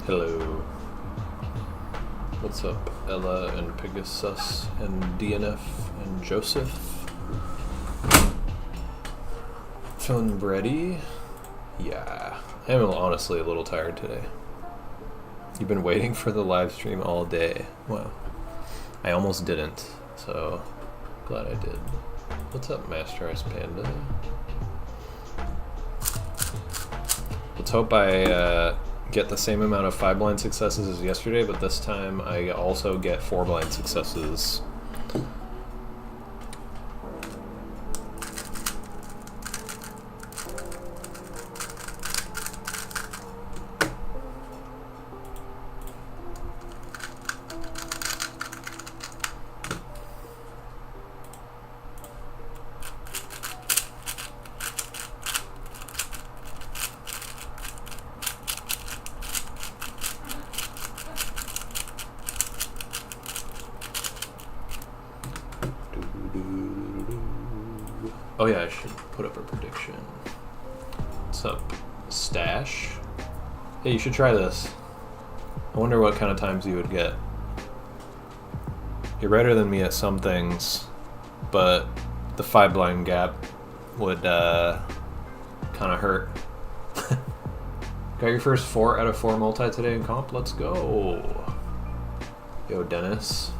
Hello. What's up, Ella and Pegasus and DNF and Joseph? Feeling ready? Yeah. I am honestly a little tired today. You've been waiting for the live stream all day. Well, I almost didn't, so glad I did. What's up, Master Ice Panda? Let's hope I get the same amount of 5 blind successes as yesterday, but this time I also get 4 blind successes. Oh yeah, I should put up a prediction. What's up, Stash? Hey, you should try this. I wonder what kind of times you would get. You're better than me at some things, but the 5 blind gap would kind of hurt. Got your first 4 out of 4 multi today in comp? Let's go. Yo, Dennis.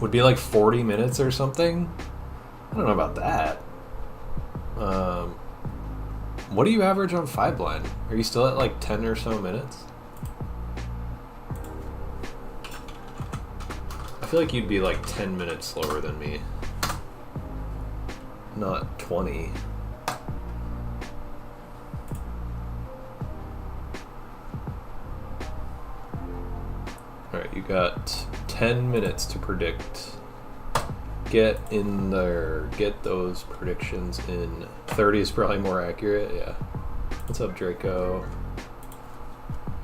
Would be like 40 minutes or something? I don't know about that. What do you average on 5 blind? Are you still at like 10 or so minutes? I feel like you'd be like 10 minutes slower than me. Not 20. Alright, you got 10 minutes to predict. Get in there. Get those predictions in. 30 is probably more accurate, yeah. What's up, Draco?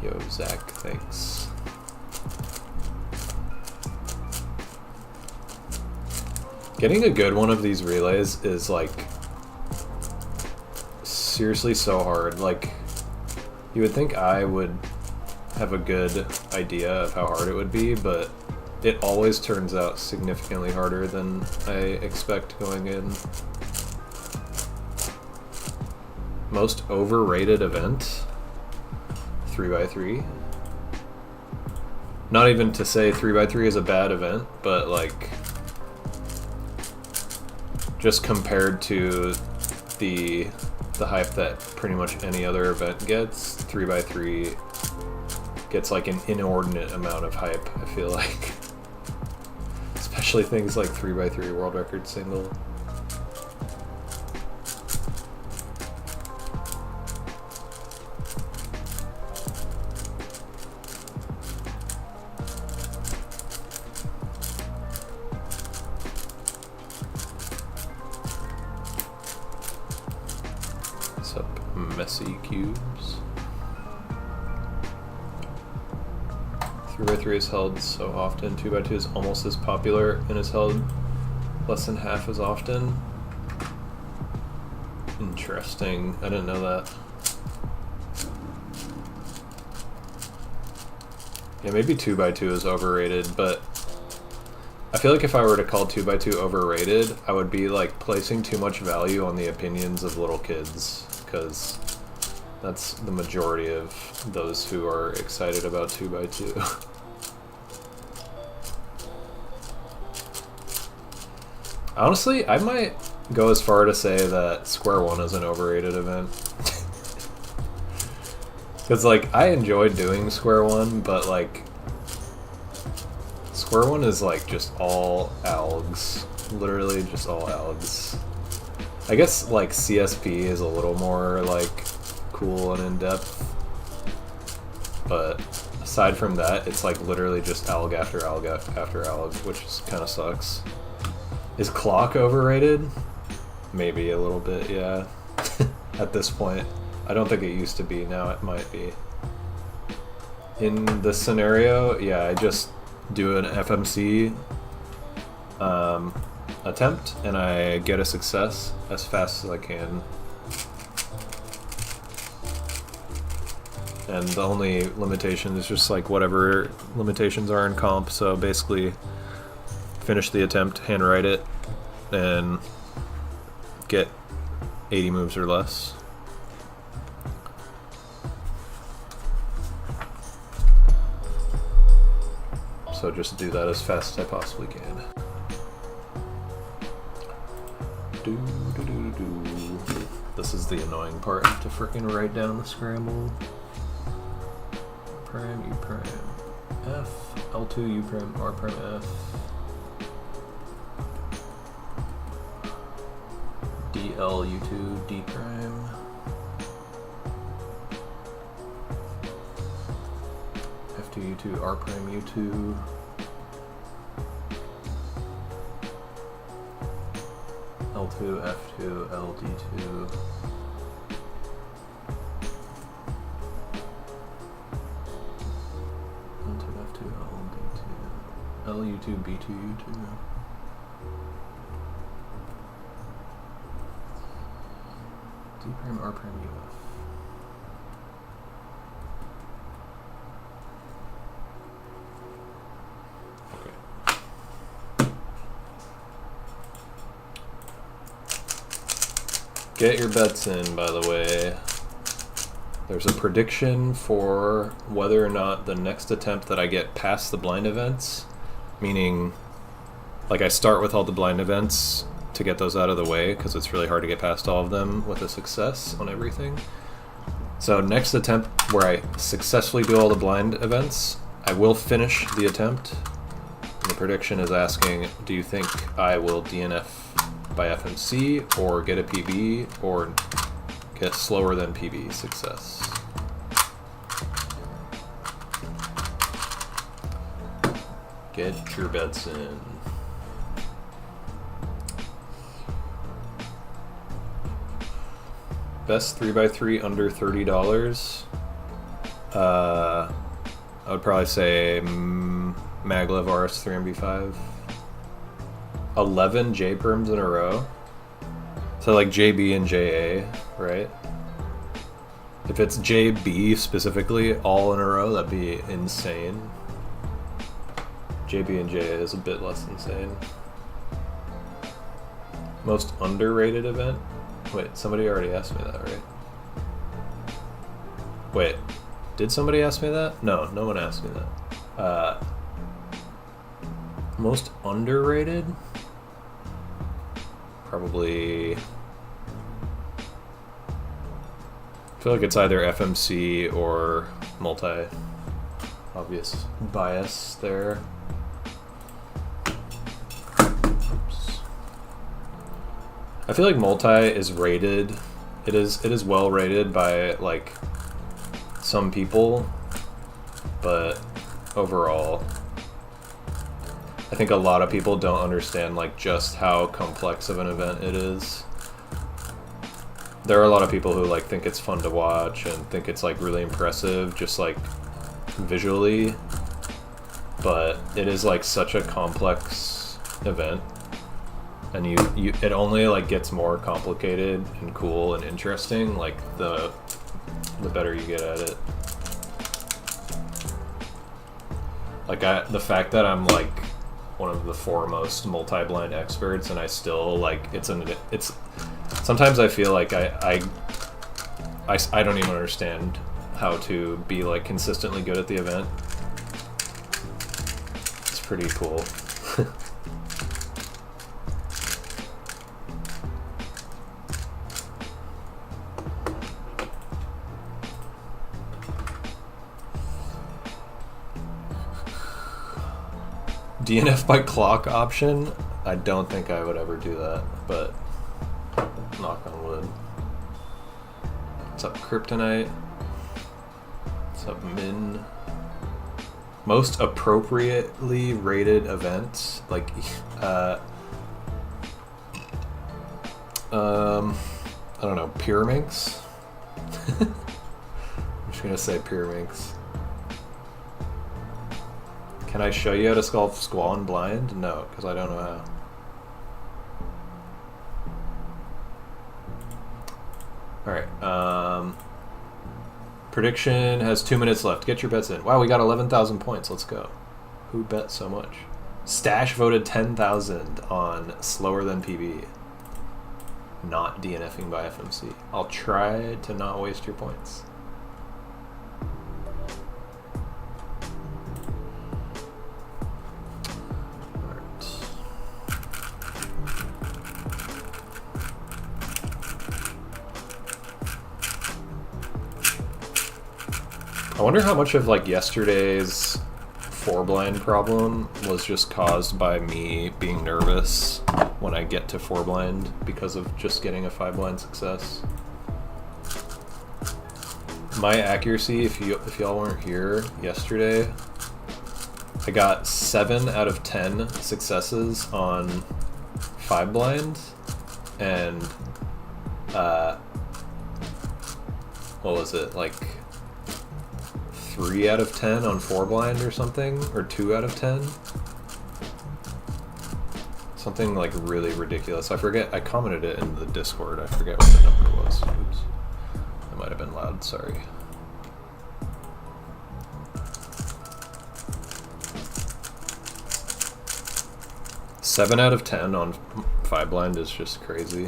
Yo, Zach, thanks. Getting a good one of these relays is like seriously so hard. Like, you would think I would have a good idea of how hard it would be, but it always turns out significantly harder than I expect going in. Most overrated event? 3x3. Not even to say 3x3 is a bad event, but like, just compared to the hype that pretty much any other event gets, 3x3 gets like an inordinate amount of hype, I feel like. Especially things like 3x3 world record single. What's up, messy cubes? 3x3 is held so often, 2x2 is almost as popular and is held less than half as often. Interesting, I didn't know that. Yeah, maybe 2x2 is overrated, but I feel like if I were to call 2x2 overrated, I would be like placing too much value on the opinions of little kids, because that's the majority of those who are excited about 2x2. Honestly, I might go as far to say that Square One is an overrated event. Because, like, I enjoyed doing Square One, but, like, Square One is, like, just all algs. Literally just all algs. I guess, like, CSP is a little more, like, cool and in-depth. But aside from that, it's, like, literally just alg after alg after alg, which kind of sucks. Is Clock overrated? Maybe a little bit, yeah. At this point. I don't think it used to be, now it might be. In this scenario, yeah, I just do an FMC attempt and I get a success as fast as I can. and the only limitation is just like whatever limitations are in comp. So basically, finish the attempt, handwrite it, and get 80 moves or less. So just do that as fast as I possibly can. This is the annoying part, to freaking write down the scramble. Prime, U prime, F, L2, U prime, R prime, F. DL, U2, D prime. F2, U2, R prime, U2. L2, F2, LD2. L2, F2, LD2. LU2, B2, U2. D prime, R prime, UF. Get your bets in, by the way. There's a prediction for whether or not the next attempt that I get past the blind events, meaning like I start with all the blind events to get those out of the way because it's really hard to get past all of them with a success on everything. So next attempt where I successfully do all the blind events, I will finish the attempt. And the prediction is asking, do you think I will DNF by FMC, or get a PB, or get slower than PB success? Get your bets in. Best 3x3 under $30. I would probably say Maglev RS3MB5. 11 J perms in a row. So like JB and JA, right? If it's JB specifically all in a row, that'd be insane. JB and JA is a bit less insane. Most underrated event? Wait, somebody already asked me that, right? Wait, did somebody ask me that? No, no one asked me that. Most underrated? Probably, I feel like it's either FMC or multi. Obvious bias there. Oops. I feel like multi is rated. It is well rated by like some people, but overall, I think a lot of people don't understand like just how complex of an event it is. There are a lot of people who like think it's fun to watch and think it's like really impressive just like visually, but it is like such a complex event, and it only like gets more complicated and cool and interesting like the better you get at it. Like the fact that I'm like one of the foremost multi-blind experts, and I still like it's sometimes I feel like I don't even understand how to be like consistently good at the event. It's pretty cool. DNF by clock option? I don't think I would ever do that, but knock on wood. What's up, Kryptonite? What's up, Min? Most appropriately rated events? Like, I don't know, Pyraminx? I'm just gonna say Pyraminx. Can I show you how to solve Squall and Blind? No, because I don't know how. Alright, Prediction has 2 minutes left. Get your bets in. Wow, we got 11,000 points. Let's go. Who bet so much? Stash voted 10,000 on slower than PB. Not DNFing by FMC. I'll try to not waste your points. I wonder how much of like yesterday's 4-blind problem was just caused by me being nervous when I get to 4-blind because of just getting a 5-blind success. My accuracy, if y'all weren't here yesterday, I got 7 out of 10 successes on 5-blind, and what was it, like 3 out of 10 on 4-blind or something, or 2 out of 10. Something like really ridiculous. I forget, I commented it in the Discord. I forget what the number was. Oops. That might have been loud, sorry. Seven out of 10 on 5-blind is just crazy.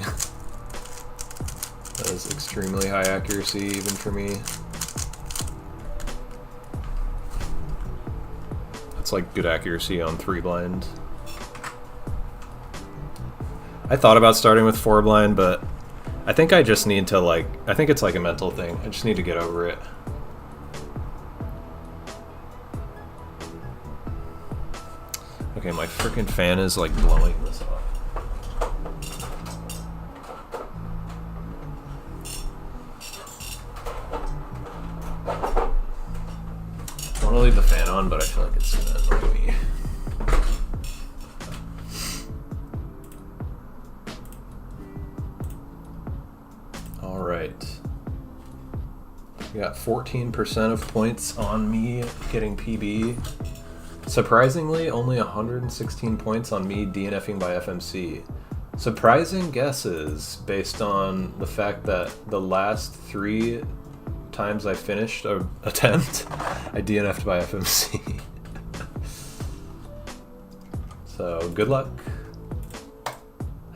That is extremely high accuracy even for me. It's like good accuracy on 3-blind. I thought about starting with 4-blind, but I think I just need to I think it's like a mental thing. I just need to get over it. Okay, my freaking fan is like blowing this off. I want to leave the fan on, but I feel like it's gonna annoy me. All right. We got 14% of points on me getting PB. Surprisingly, only 116 points on me DNFing by FMC. Surprising guesses based on the fact that the last 3 times I finished an attempt, I DNF'd by FMC. So, good luck.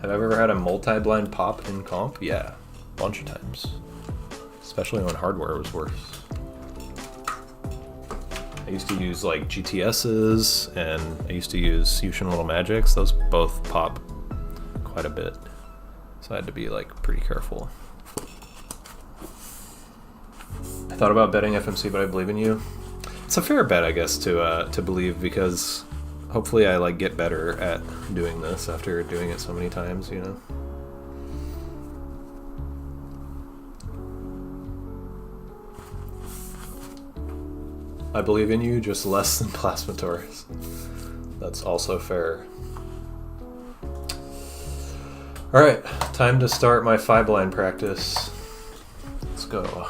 Have I ever had a multi-blind pop in comp? Yeah, a bunch of times. Especially when hardware was worse. I used to use like GTS's, and I used to use Yushin Little Magics. Those both pop quite a bit. So I had to be like pretty careful. I thought about betting FMC, but I believe in you. It's a fair bet, I guess, to believe, because hopefully I like get better at doing this after doing it so many times, you know? I believe in you, just less than Plasma Taurus. That's also fair. Alright, time to start my 5-blind practice. Let's go.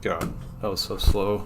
God, that was so slow.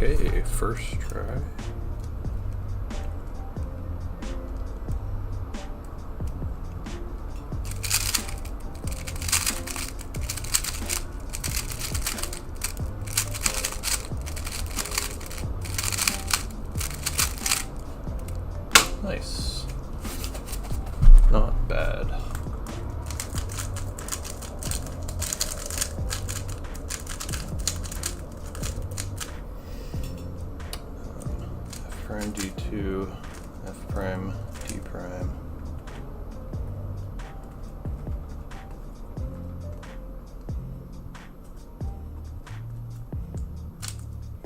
Okay, first try. Nice. Not bad. F prime D2, F prime D prime.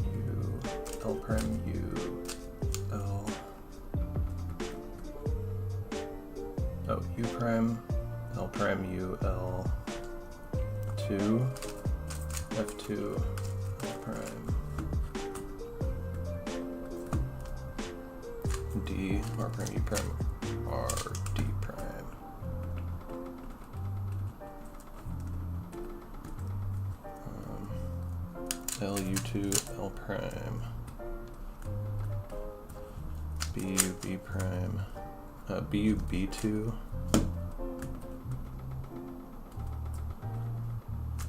U, L prime U, L. Oh, U prime, L prime U, L, 2, F2, L prime, D, R prime, U prime, R, D prime. L, U2, L prime, B, U, B prime, B, U, B2,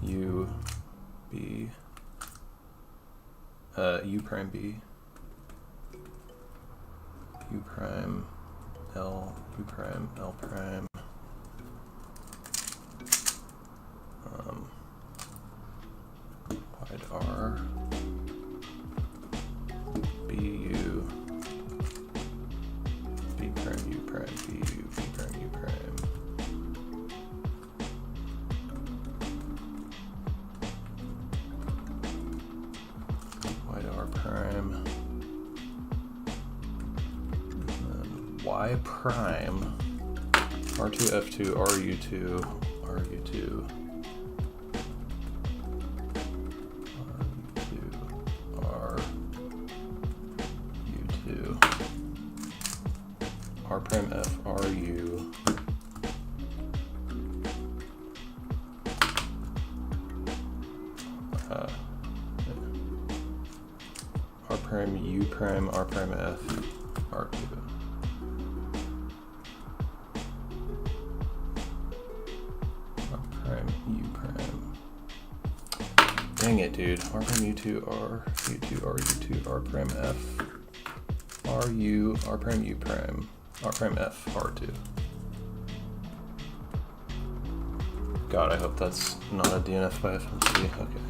U, B, U prime B, U prime L, U prime L prime, wide R, B, U, B prime U prime B, U, B prime U prime. R prime, Y prime, R2, F2, RU2, RU2, RU2, R prime F, RU, R prime U prime R prime F R2. R prime U prime. Dang it, dude. R prime U2 R U2 R U2 R prime F R U R prime U prime R prime F R2. God, I hope that's not a DNF by FMC. Okay.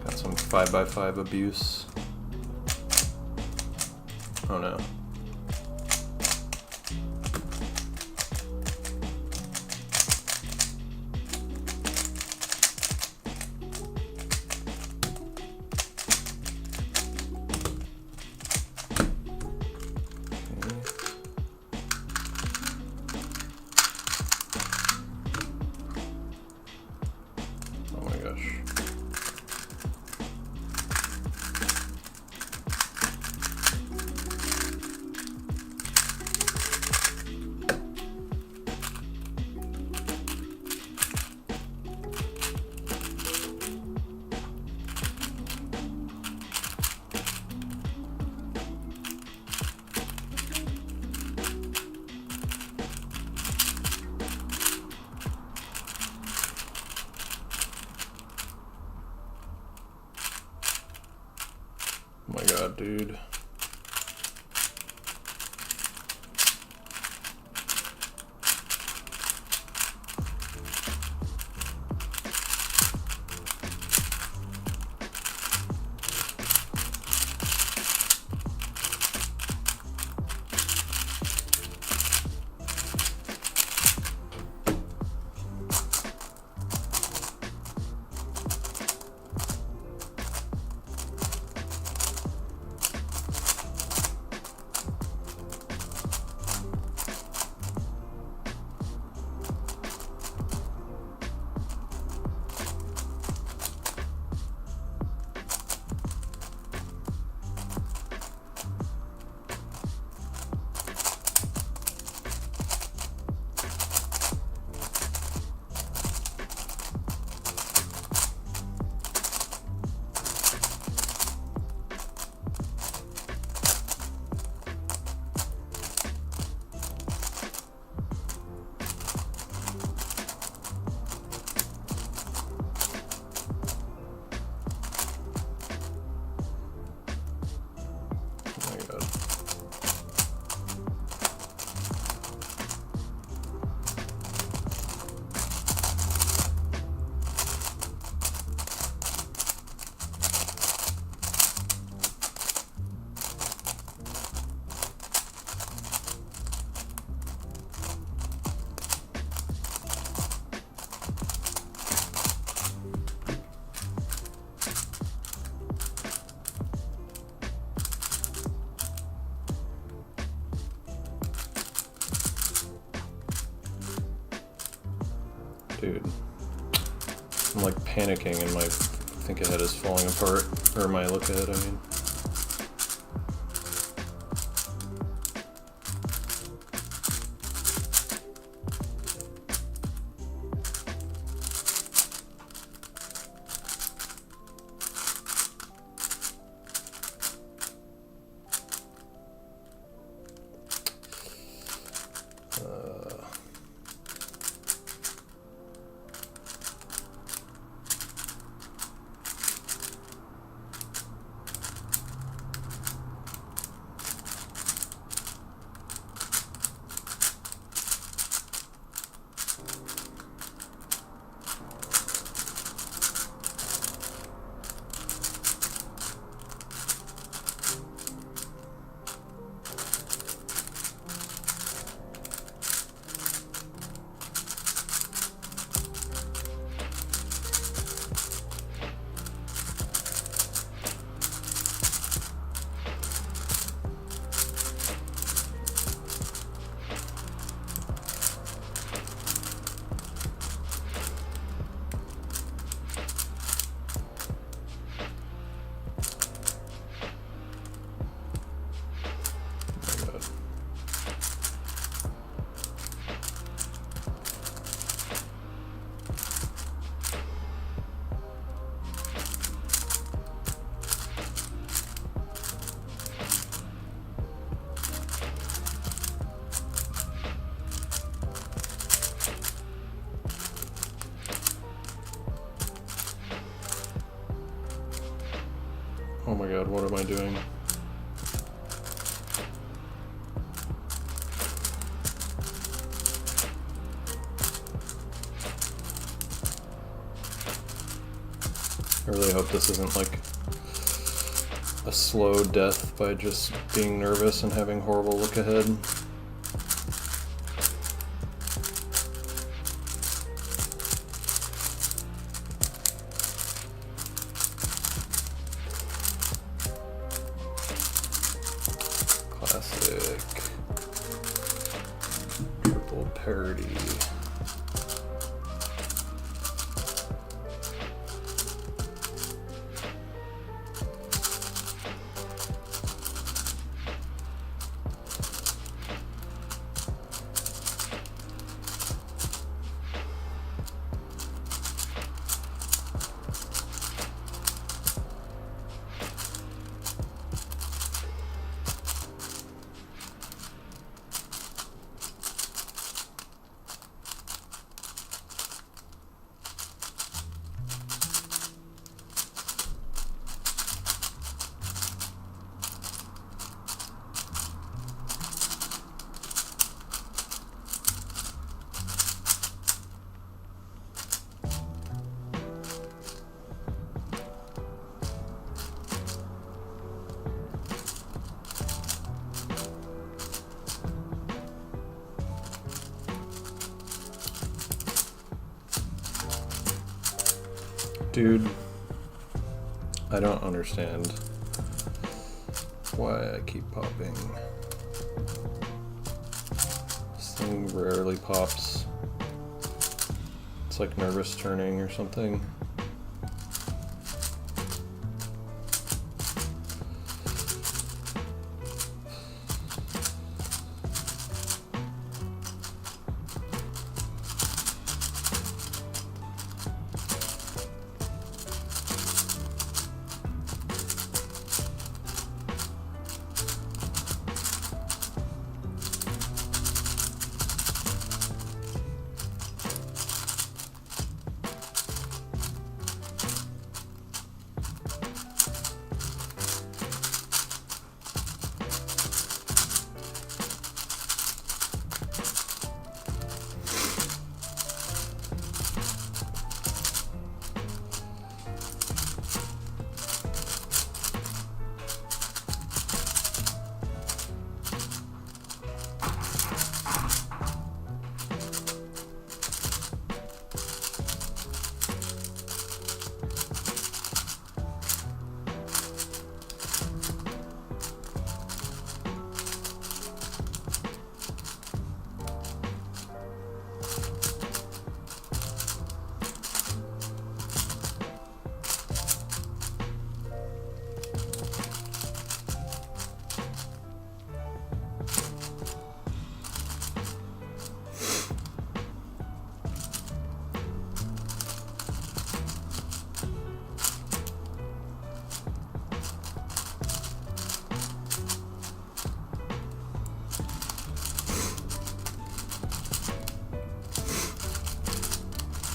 Got some 5x5 abuse. Oh no. dude. Dude, I'm like panicking and my think ahead is falling apart, or my look ahead, I mean. Oh my god, what am I doing? I really hope this isn't like a slow death by just being nervous and having horrible look ahead. Classic. Triple parody. Dude, I don't understand why I keep popping. This thing rarely pops. It's like nervous turning or something.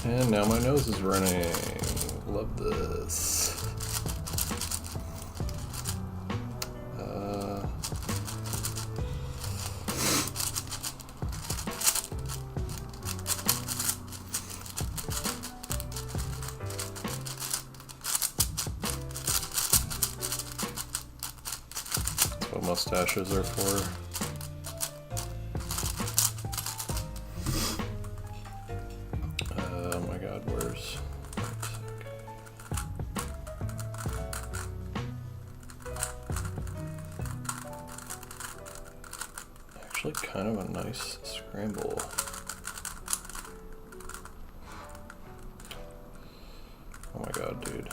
And now my nose is running. Love this. That's what mustaches are for. Kind of a nice scramble. Oh my god, dude.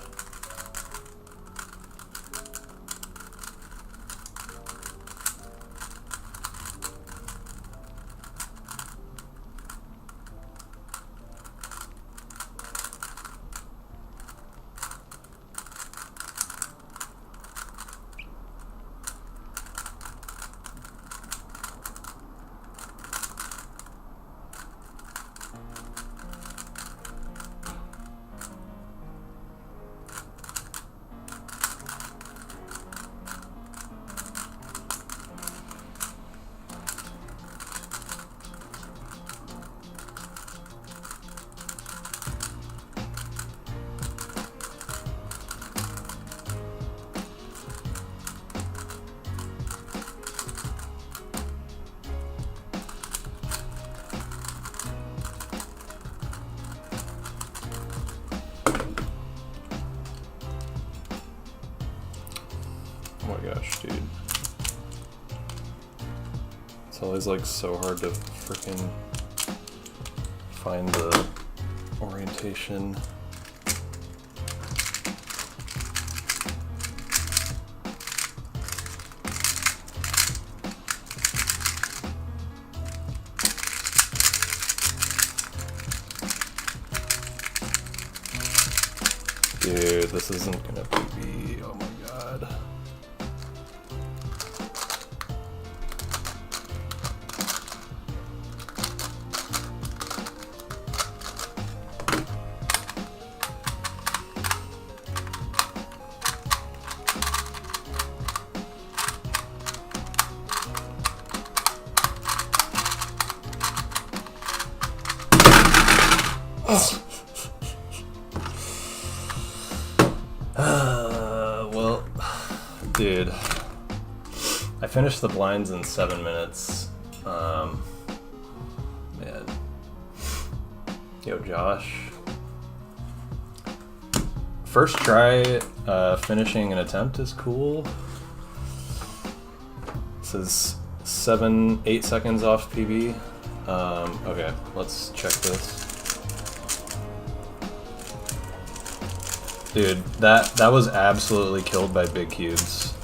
Oh my gosh, dude. It's always like so hard to freaking find the orientation. Dude, this isn't gonna be, oh my god. Well, dude, I finished the blinds in 7 minutes. Man. Yo, Josh. First try finishing an attempt is cool. It says 8 seconds off PB. Okay, let's check this. Dude, that was absolutely killed by big cubes.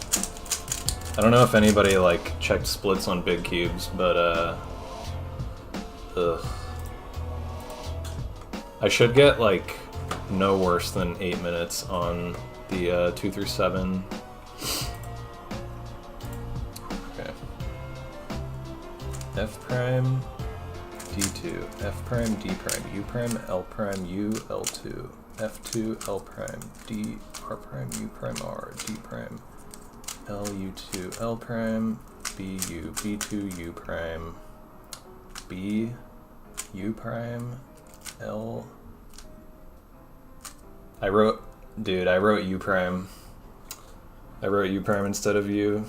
I don't know if anybody like checked splits on big cubes, but ugh. I should get like no worse than 8 minutes on the 2 through 7. Okay. F prime D2, F prime D prime, U prime L prime U L2, F2 L prime D R prime U prime R D prime L U2 L prime B U B2 U prime B U prime L. I wrote U prime. I wrote U prime instead of U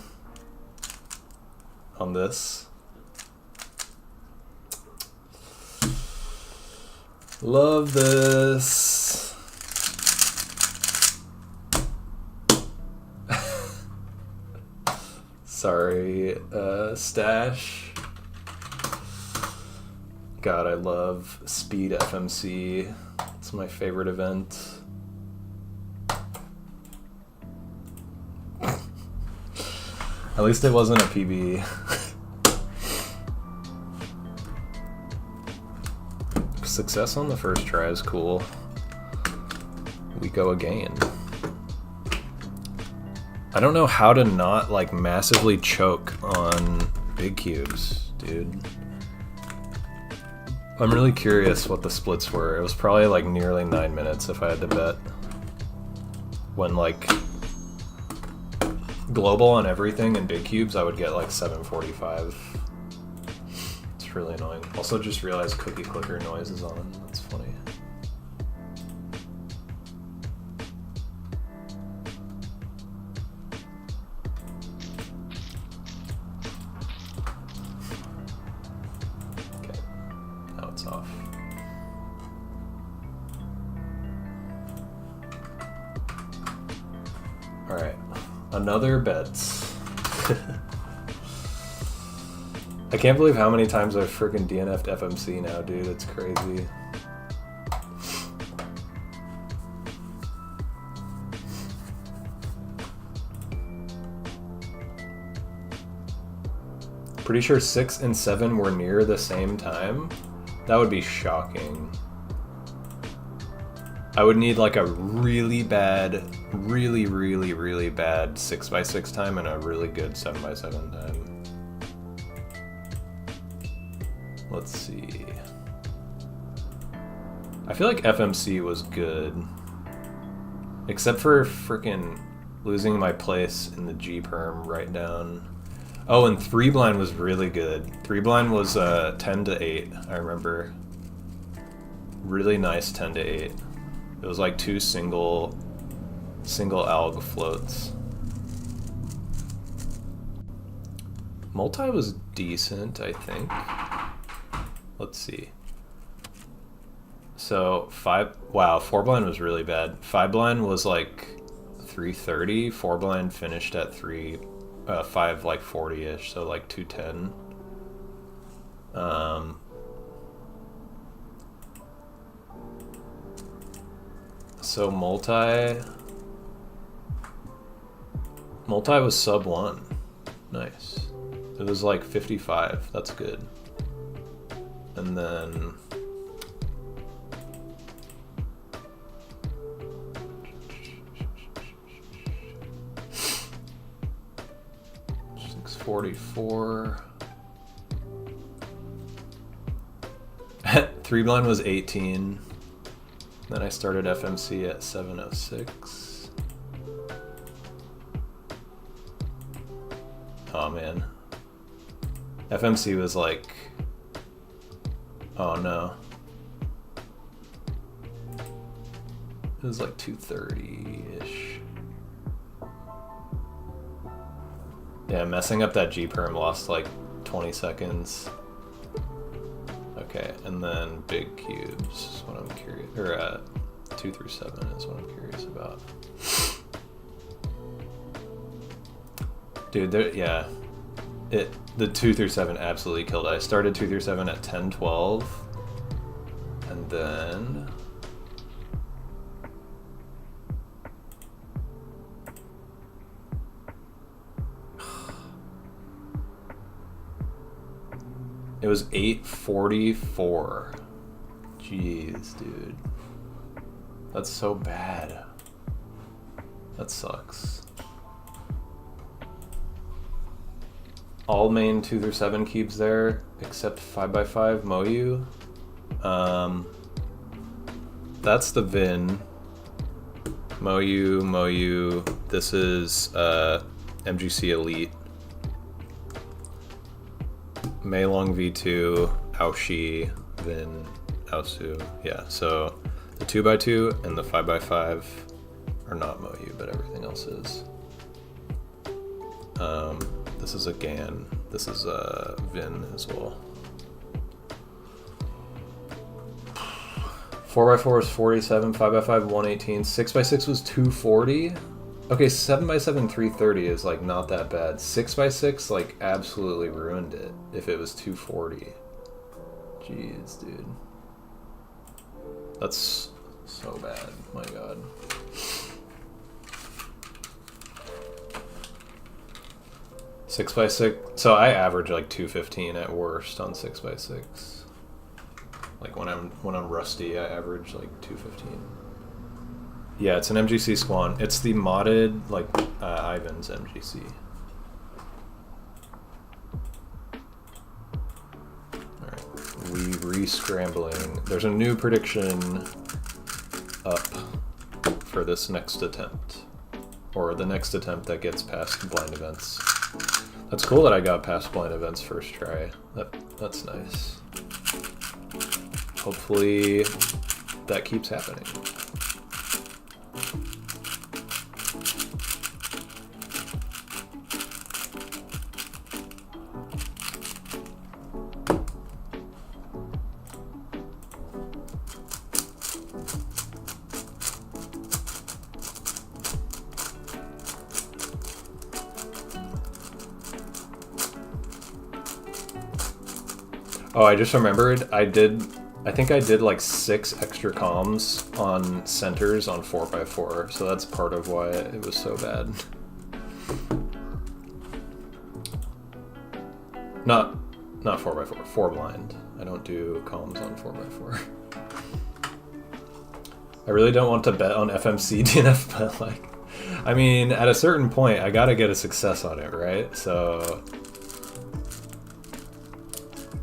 on this. Love this. Sorry, stash. God, I love Speed FMC. It's my favorite event. At least it wasn't a PB. Success on the first try is cool. We go again. I don't know how to not like massively choke on big cubes, dude. I'm really curious what the splits were. It was probably like nearly 9 minutes if I had to bet. When like global on everything and big cubes, I would get like 745. It's really annoying. Also just realized cookie clicker noise is on. That's funny. Okay, now it's off. All right. Another bets. I can't believe how many times I've freaking DNF'd FMC now, dude. It's crazy. Pretty sure 6 and 7 were near the same time. That would be shocking. I would need like a really bad, really bad 6x6 time and a really good 7x7 time. Let's see. I feel like FMC was good. Except for freaking losing my place in the G perm right down. Oh, and 3 blind was really good. 3 blind was 10 to 8, I remember. Really nice 10 to 8. It was like 2 single alg floats. Multi was decent, I think. Let's see. So 4 blind was really bad. 5 blind was like 330. 4 blind finished at 5 like 40-ish, so like 210. So multi was sub 1. Nice. It was like 55. That's good. And then $644. 3 blind was 18. Then I started FMC at 706. Oh man. FMC was like, oh no. It was like 230-ish. Yeah, messing up that G perm lost like 20 seconds. Okay, and then big cubes is what I'm curious, or 2 through 7 is what I'm curious about. Dude, yeah. The 2 through 7 absolutely killed it. I started 2 through 7 at 10:12, and then it was 8:44. Jeez, dude. That's so bad. That sucks. All main 2 through 7 keeps there, except 5x5 Moyu. That's the Vin. Moyu. This is MGC Elite. Meilong V2, Aoshi, Vin, Aosu. Yeah, so the 2x2 and the 5x5 are not Moyu, but everything else is. This is a GAN. This is a Vin as well. 4x4 is 47, 5x5 118, 6x6 was 240. Okay, 7x7 330 is like not that bad. 6x6 like absolutely ruined it if it was 240. Jeez, dude. That's so bad. My God. Six by six. So I average like 215 at worst on 6x6. Like when I'm rusty, I average like 215. Yeah, it's an MGC Squan. It's the modded like Ivan's MGC. All right, we re-scrambling. There's a new prediction up for this next attempt, or the next attempt that gets past blind events. That's cool that I got past blind events first try. That's nice. Hopefully that keeps happening. Oh, I just remembered I think I did like 6 extra comms on centers on 4x4, so that's part of why it was so bad. Not 4x4, 4 blind. I don't do comms on 4x4. I really don't want to bet on FMC DNF, but like, I mean, at a certain point, I gotta get a success on it, right? So,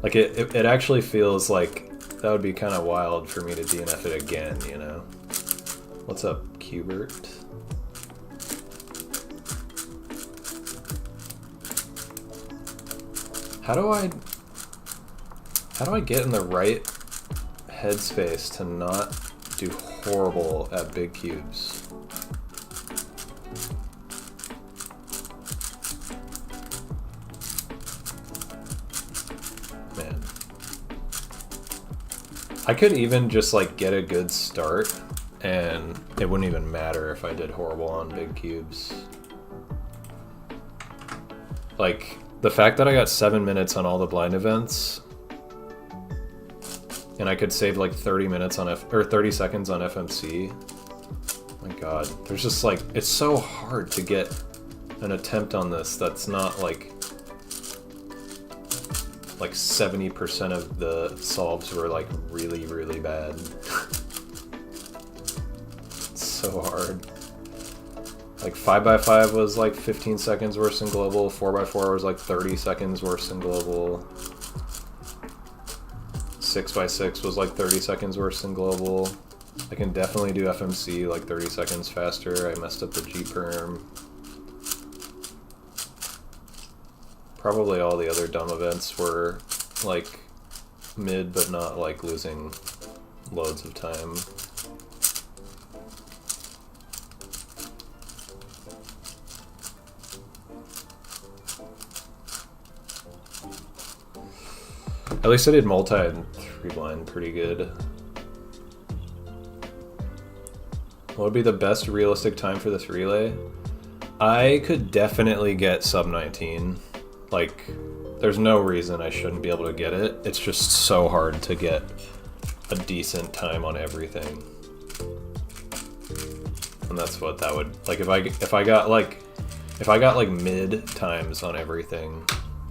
like, it actually feels like that would be kind of wild for me to DNF it again, you know? What's up, Qbert? How do I get in the right headspace to not do horrible at big cubes? Man. I could even just like get a good start and it wouldn't even matter if I did horrible on big cubes. Like, the fact that I got 7 minutes on all the blind events and I could save like 30 minutes on 30 seconds on FMC. My God, there's just like, it's so hard to get an attempt on this that's not like 70% of the solves were like really, really bad. It's so hard. Like 5x5 was like 15 seconds worse than global, 4x4 was like 30 seconds worse than global, 6x6 was like 30 seconds worse than global. I can definitely do FMC like 30 seconds faster. I messed up the G-perm. Probably all the other dumb events were like mid, but not like losing loads of time. At least I did multi and 3 blind pretty good. What would be the best realistic time for this relay? I could definitely get sub-19. Like, there's no reason I shouldn't be able to get it. It's just so hard to get a decent time on everything. And that's what that would, like, if I got like mid times on everything,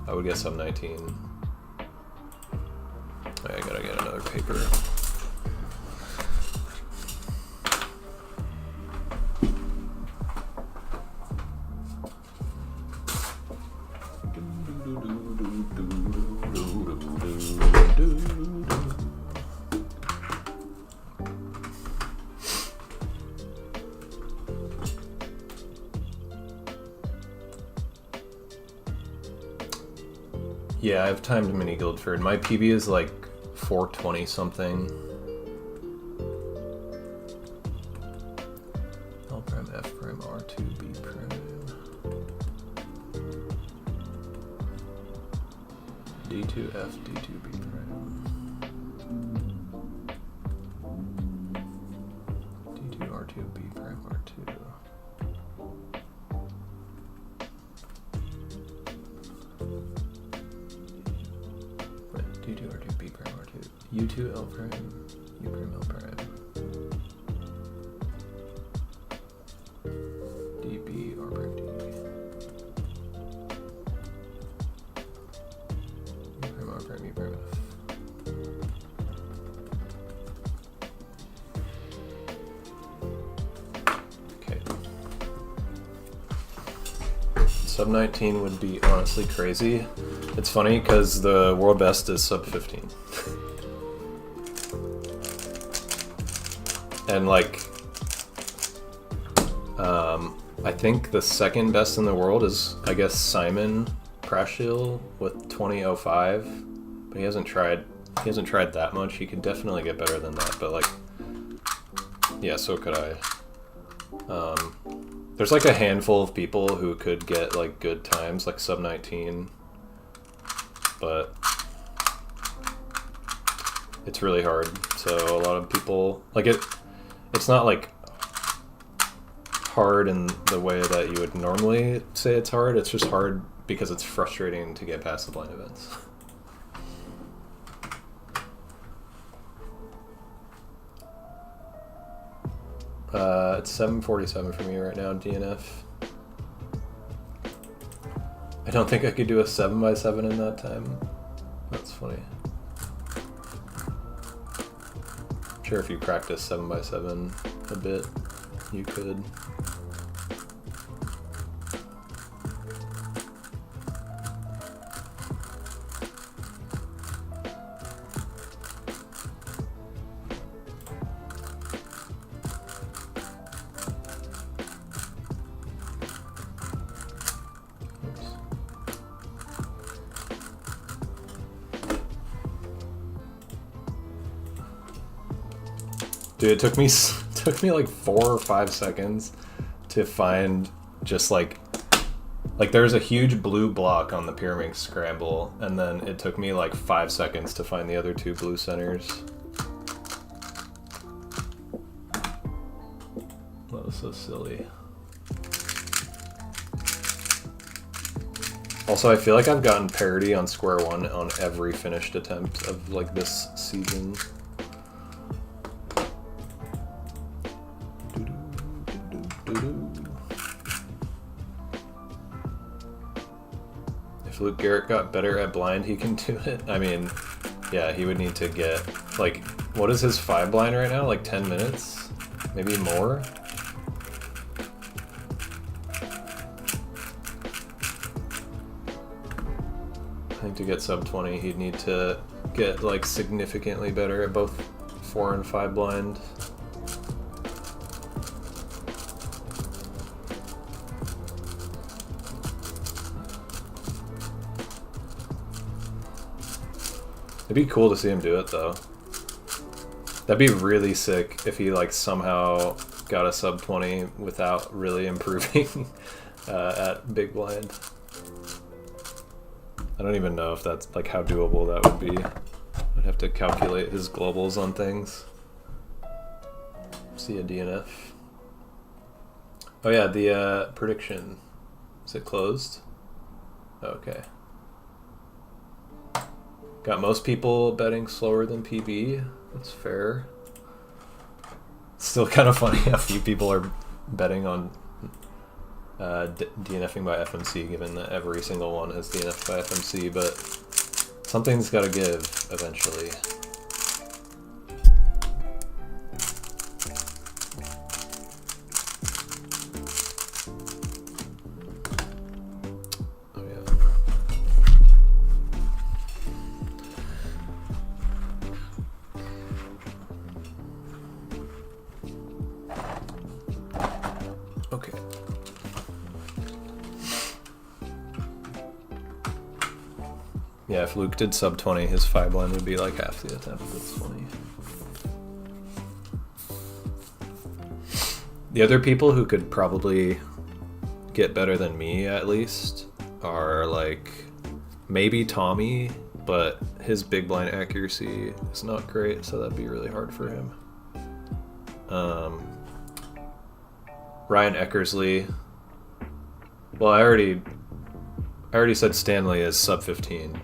I would get sub-19. I gotta get another paper. Yeah, I've timed Mini Guildford. My PB is like 420 something. L prime, F prime, R2, B prime. D2, F, D2, B prime. D2, R2, B prime, R2. D2, R2, B prime, R2. U2, L prime, U prime, L prime. DB, R prime, D. U prime, R prime, U prime, F. Okay. Sub-19 would be honestly crazy. It's funny because the world best is sub-15. And like, I think the second best in the world is, I guess, Simon Prashil with 20.05, but he hasn't tried that much. He could definitely get better than that, but like, yeah, so could I. There's like a handful of people who could get like good times, like sub-19, but it's really hard. So a lot of people like it. It's not like hard in the way that you would normally say it's hard. It's just hard because it's frustrating to get past the blind events. It's 7:47 for me right now, DNF. I don't think I could do a 7x7 in that time. That's funny. I'm sure if you practice 7x7 a bit, you could. Dude, it took me like 4 or 5 seconds to find just like there's a huge blue block on the pyramid scramble, and then it took me like 5 seconds to find the other 2 blue centers. That was so silly. Also, I feel like I've gotten parity on square one on every finished attempt of like this season. If Luke Garrett got better at blind, he can do it. I mean, yeah, he would need to get, like, what is his 5 blind right now? Like 10 minutes? Maybe more? I think to get sub-20, he'd need to get, like, significantly better at both 4 and 5 blind. It'd be cool to see him do it, though. That'd be really sick if he, like, somehow got a sub-20 without really improving at big blind. I don't even know if that's, like, how doable that would be. I'd have to calculate his globals on things. See a DNF. Oh yeah, the prediction. Is it closed? Okay. Got most people betting slower than PB. That's fair. Still kind of funny how few people are betting on DNFing by FMC, given that every single one has DNF by FMC, but something's got to give eventually. Oh yeah. Okay. Yeah, if Luke did sub 20, his 5 blind would be like half the attempt. That's funny. The other people who could probably get better than me, at least, are like maybe Tommy, but his big blind accuracy is not great, so that'd be really hard for him. Ryan Eckersley. Well, I already said Stanley is sub 15.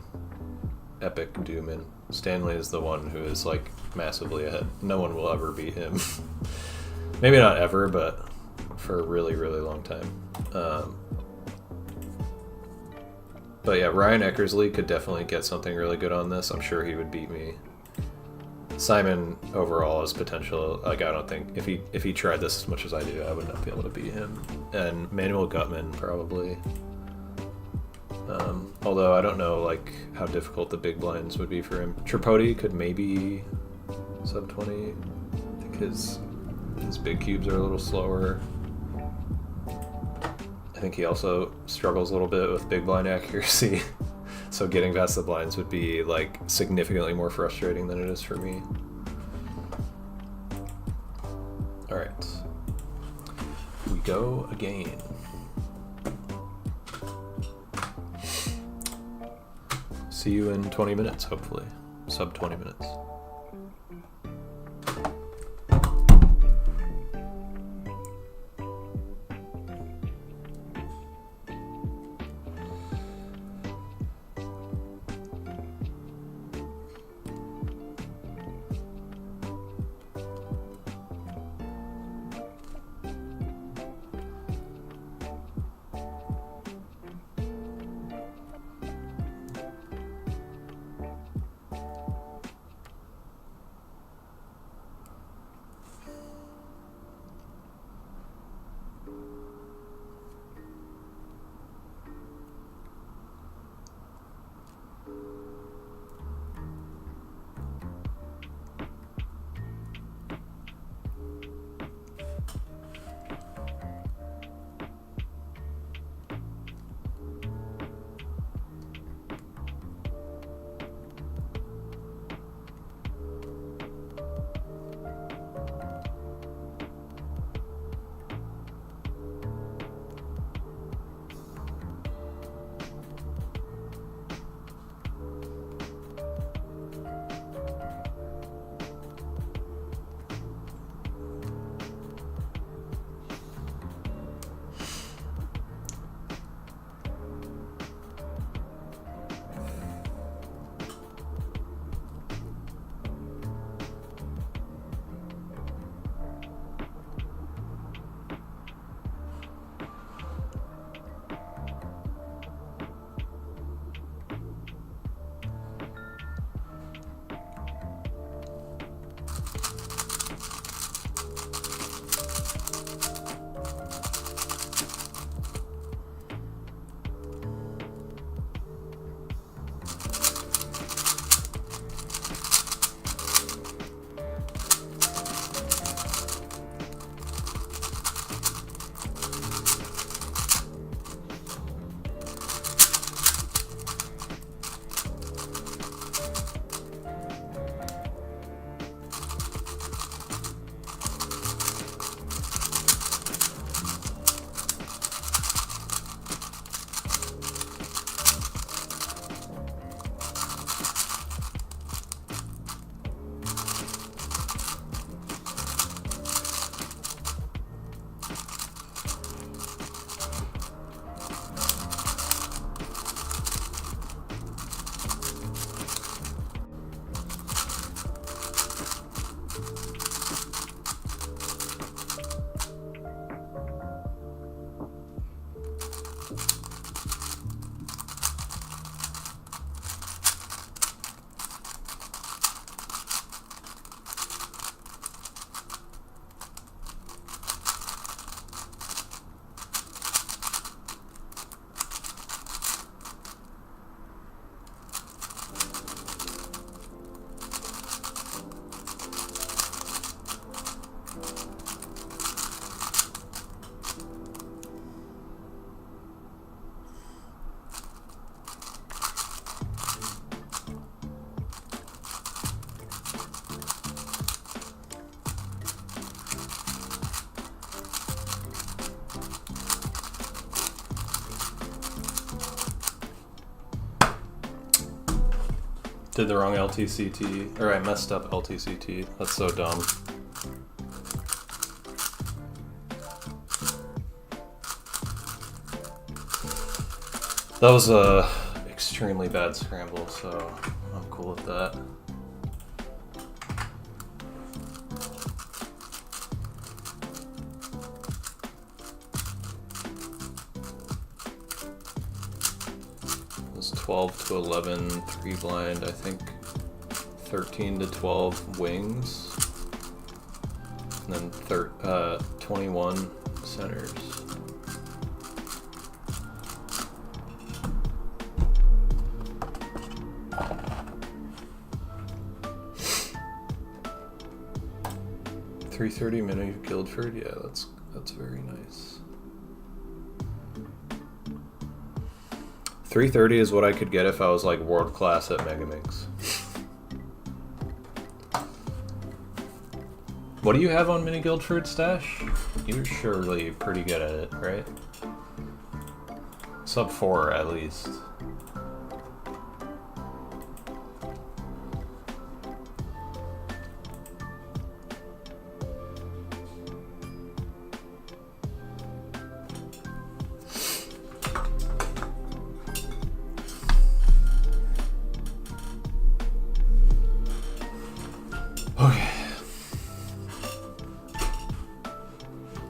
Epic Dooman. Stanley is the one who is like massively ahead. No one will ever beat him. Maybe not ever, but for a really, really long time. But yeah, Ryan Eckersley could definitely get something really good on this. I'm sure he would beat me. Simon overall has potential. Like, I don't think if he tried this as much as I do, I would not be able to beat him. And Manuel Gutman probably. Although I don't know like how difficult the big blinds would be for him. Tripodi could maybe sub 20. I think his big cubes are a little slower. I think he also struggles a little bit with big blind accuracy. So getting past the blinds would be like significantly more frustrating than it is for me. All right, we go again. See you in 20 minutes, hopefully. Sub 20 minutes. Did the wrong LTCT, or I messed up LTCT. That's so dumb. That was a extremely bad scramble, so I'm cool with that. It was 12 to 11, 3 blind, I think 13 to 12 wings, and then 21 centers. $330 mini Guildford, yeah, that's very nice. 330 is what I could get if I was like world class at Megaminx. What do you have on Mini Guildford, Stash? You're surely pretty good at it, right? Sub 4 at least.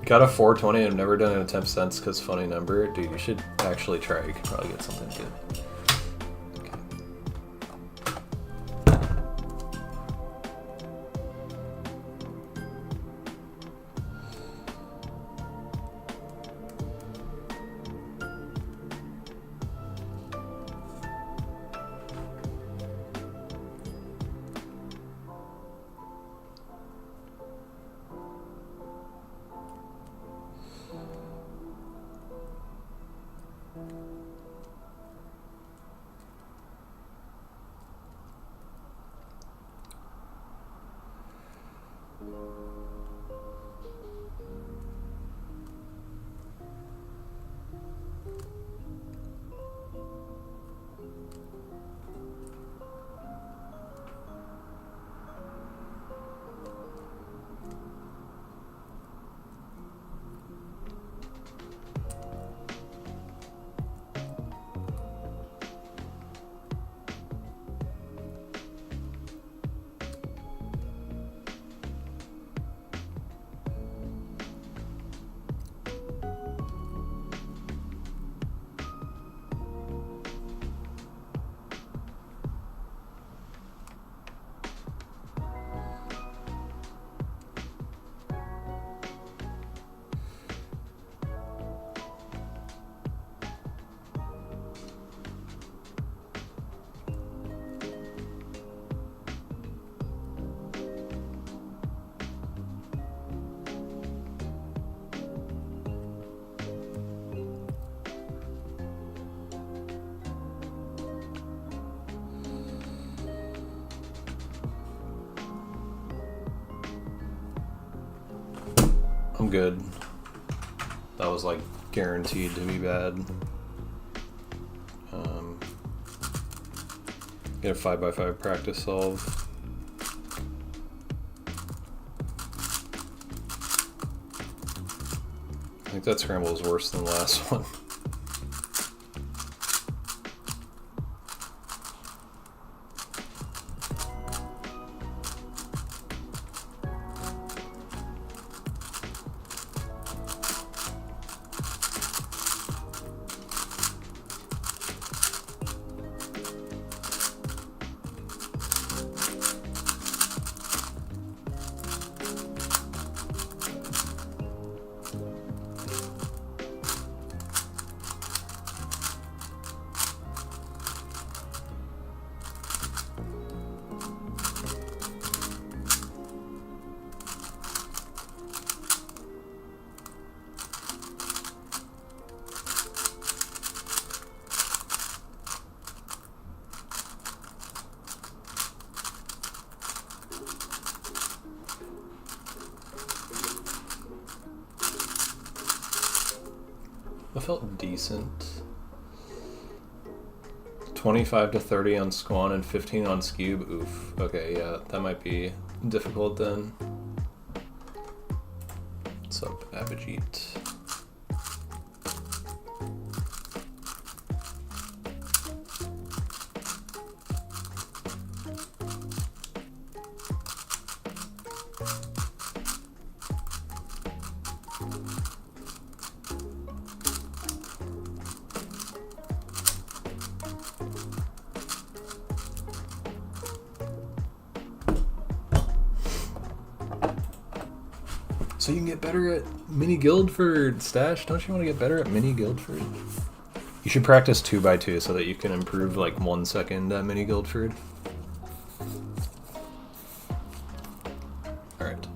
Got a 420 and I've never done an attempt since because funny number. Dude, you should actually try. You could probably get something good. I'm good. That was like guaranteed to be bad. Get a 5x5 practice solve. I think that scramble was worse than the last one. I felt decent. 25 to 30 on Squan and 15 on Scube. Oof. Okay, yeah, that might be difficult then. What's up, Abhijit? So you can get better at Mini Guildford, Stash. Don't you want to get better at Mini Guildford? You should practice 2x2 so that you can improve like 1 second at Mini Guildford. Alright.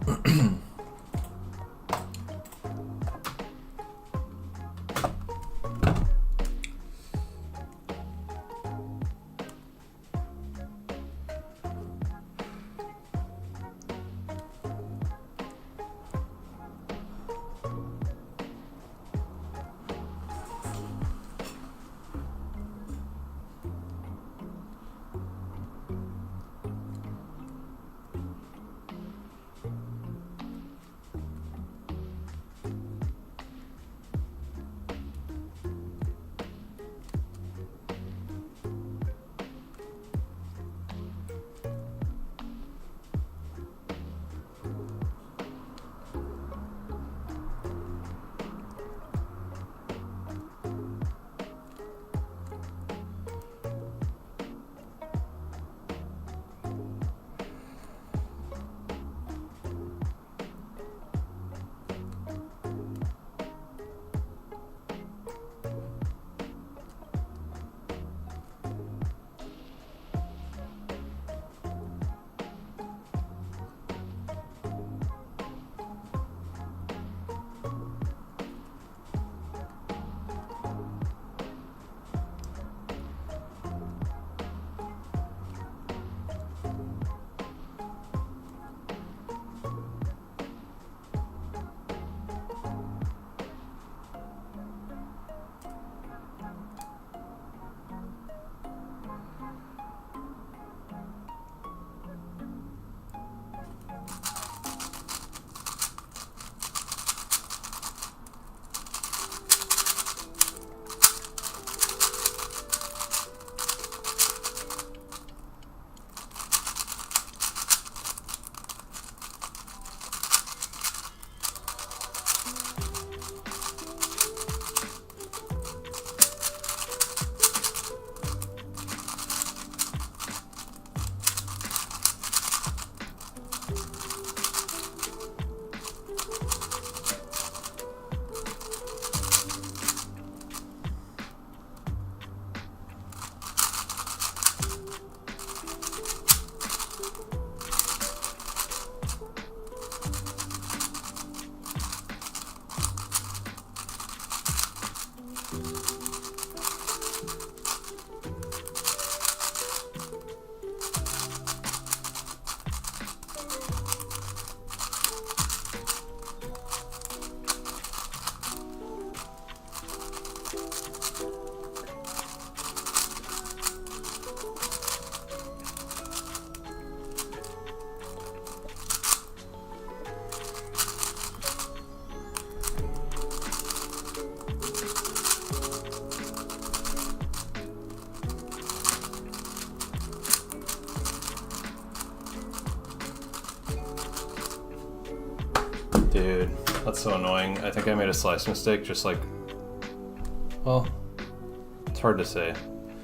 Dude, that's so annoying. I think I made a slice mistake, just like, well, it's hard to say.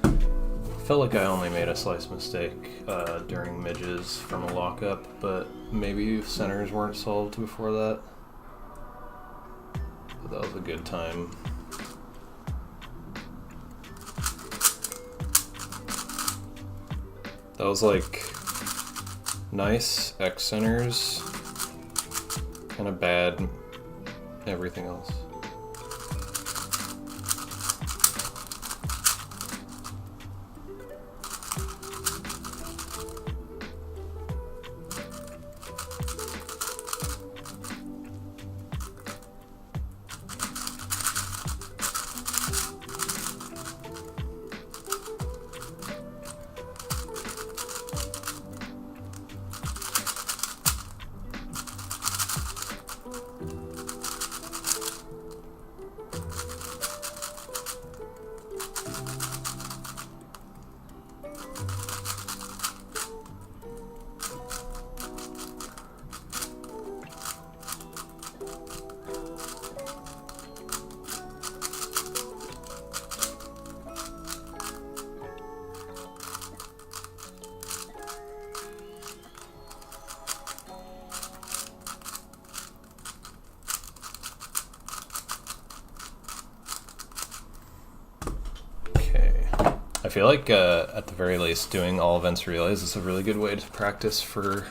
I felt like I only made a slice mistake during midges from a lockup, but maybe centers weren't solved before that. But that was a good time. That was like nice X centers, kind of bad everything else. feel like at the very least doing all events relays is a really good way to practice for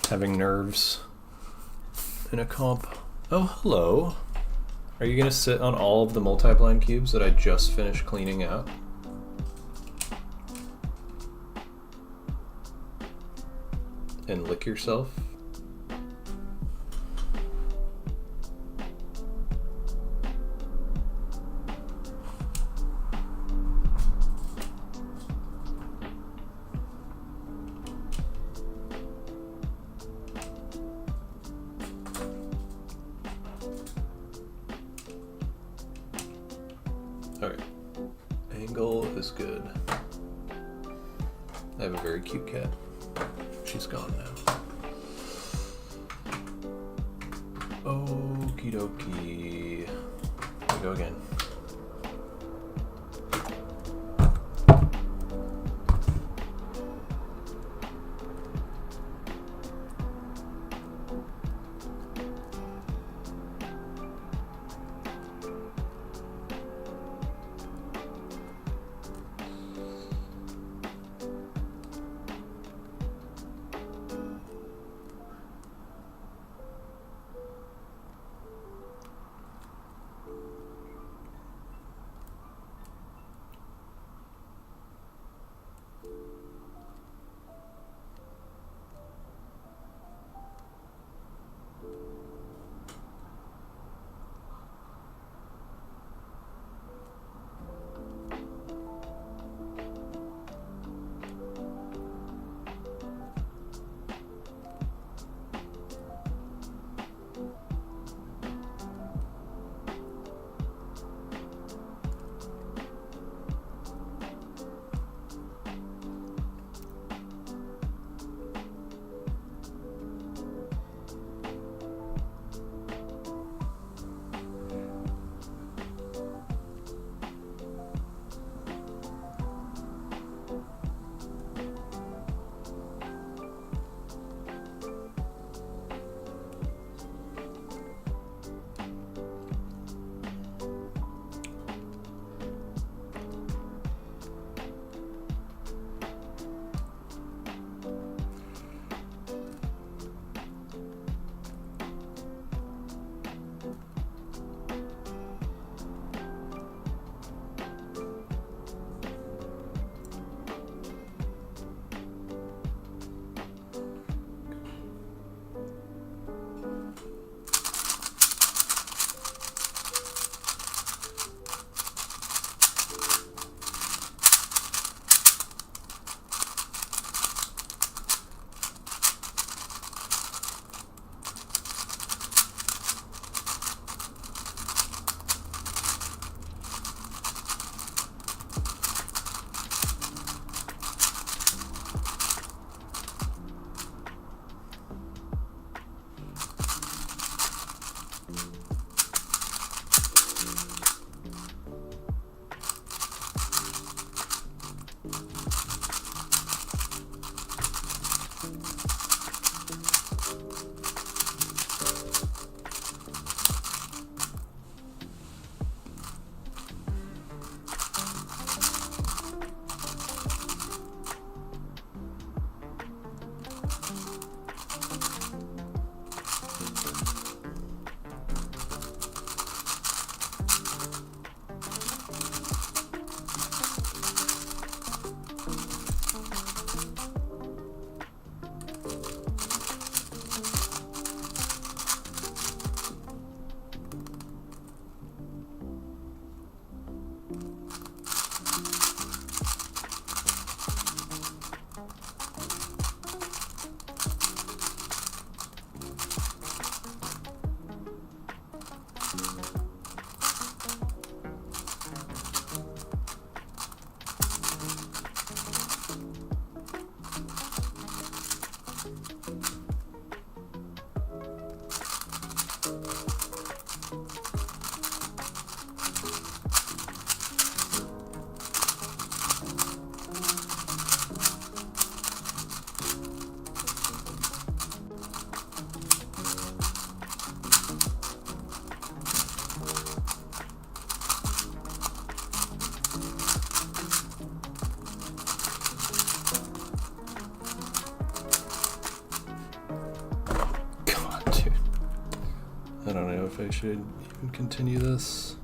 having nerves in a comp. Oh, hello. Are you gonna sit on all of the multi-blind cubes that I just finished cleaning out? And lick yourself? Alright. Angle is good. I have a very cute cat. She's gone now. Okie dokie. Here we go again. I don't know if I should even continue this.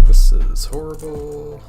This is horrible.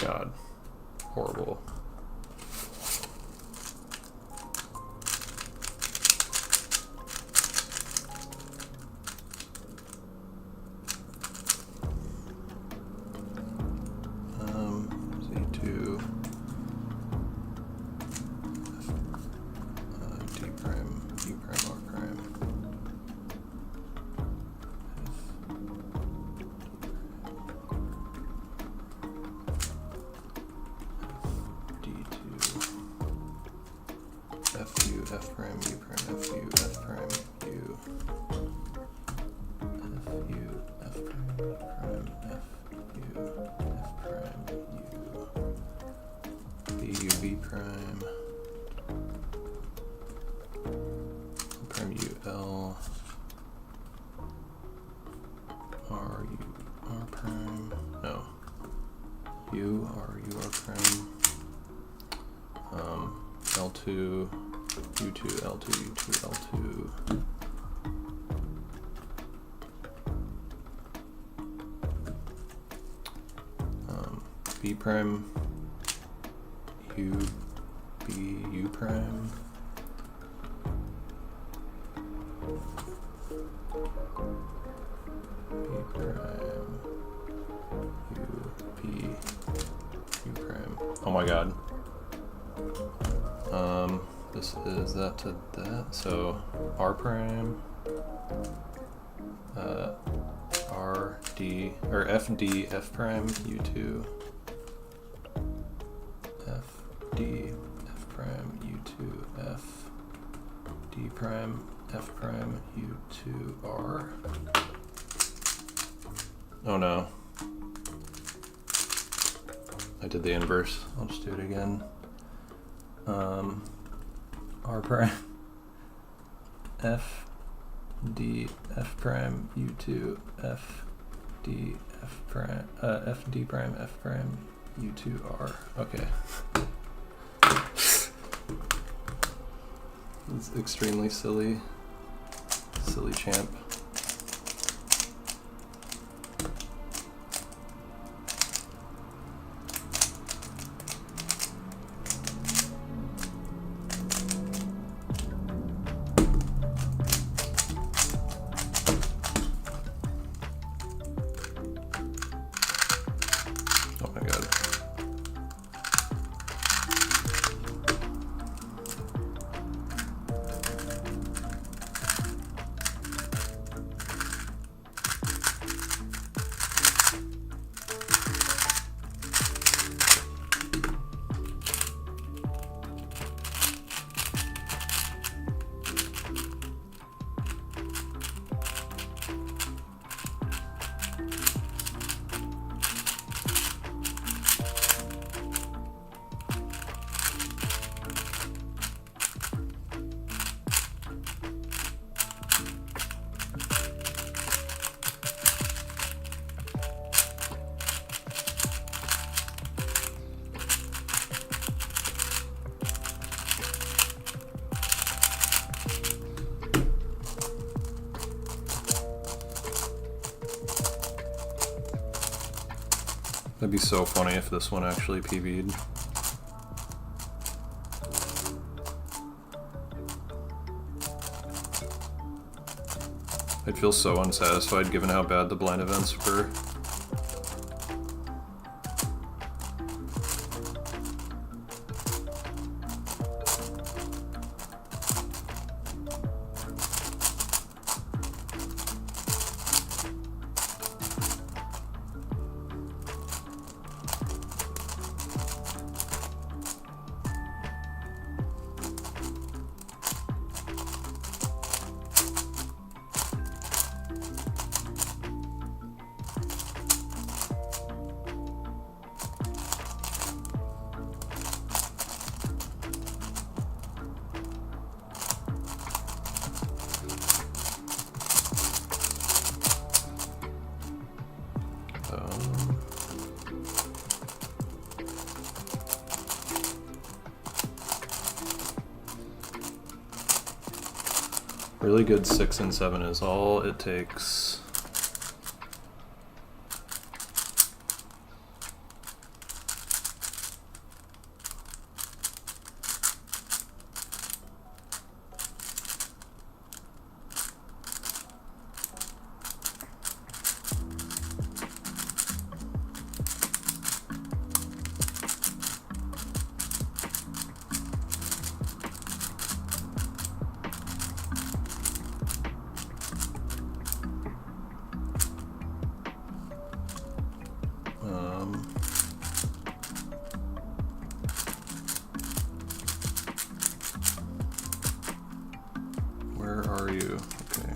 God, horrible. Z2 D prime, U prime, R prime. FU, F prime, U prime, FU, F prime, U. FU, F prime, U prime, FU, F prime, U. BU, B prime. Prime U, L. R, U, R prime. No. U, R, U, R prime. L2, U2, L2, U2, L2. B prime, U, B, U prime. prime u p u prime. Oh my god. This is that to that, so r prime r d or f d f prime u2 f d f prime u2 f d prime f prime u2 r. Oh no, I did the inverse. I'll just do it again. R prime f d f prime u2 f d f prime f d prime f prime u2 r. Okay. It's extremely silly champ. Oh my god. That'd be so funny if this one actually PB'd. I'd feel so unsatisfied given how bad the blind events were. Really good 6 and 7 is all it takes. Where are you? Okay.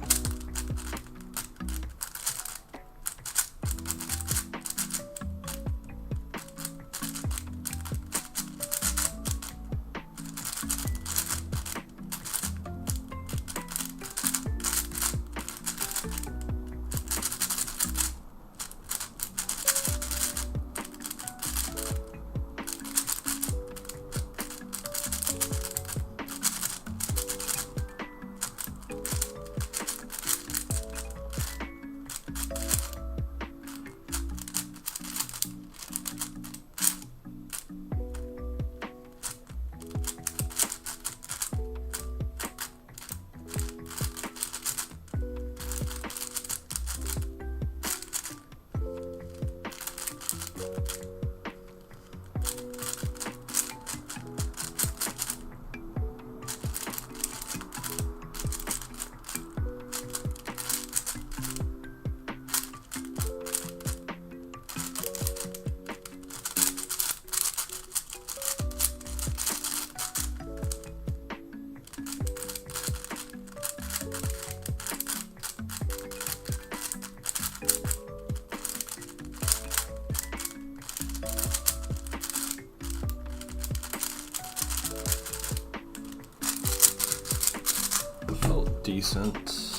decent.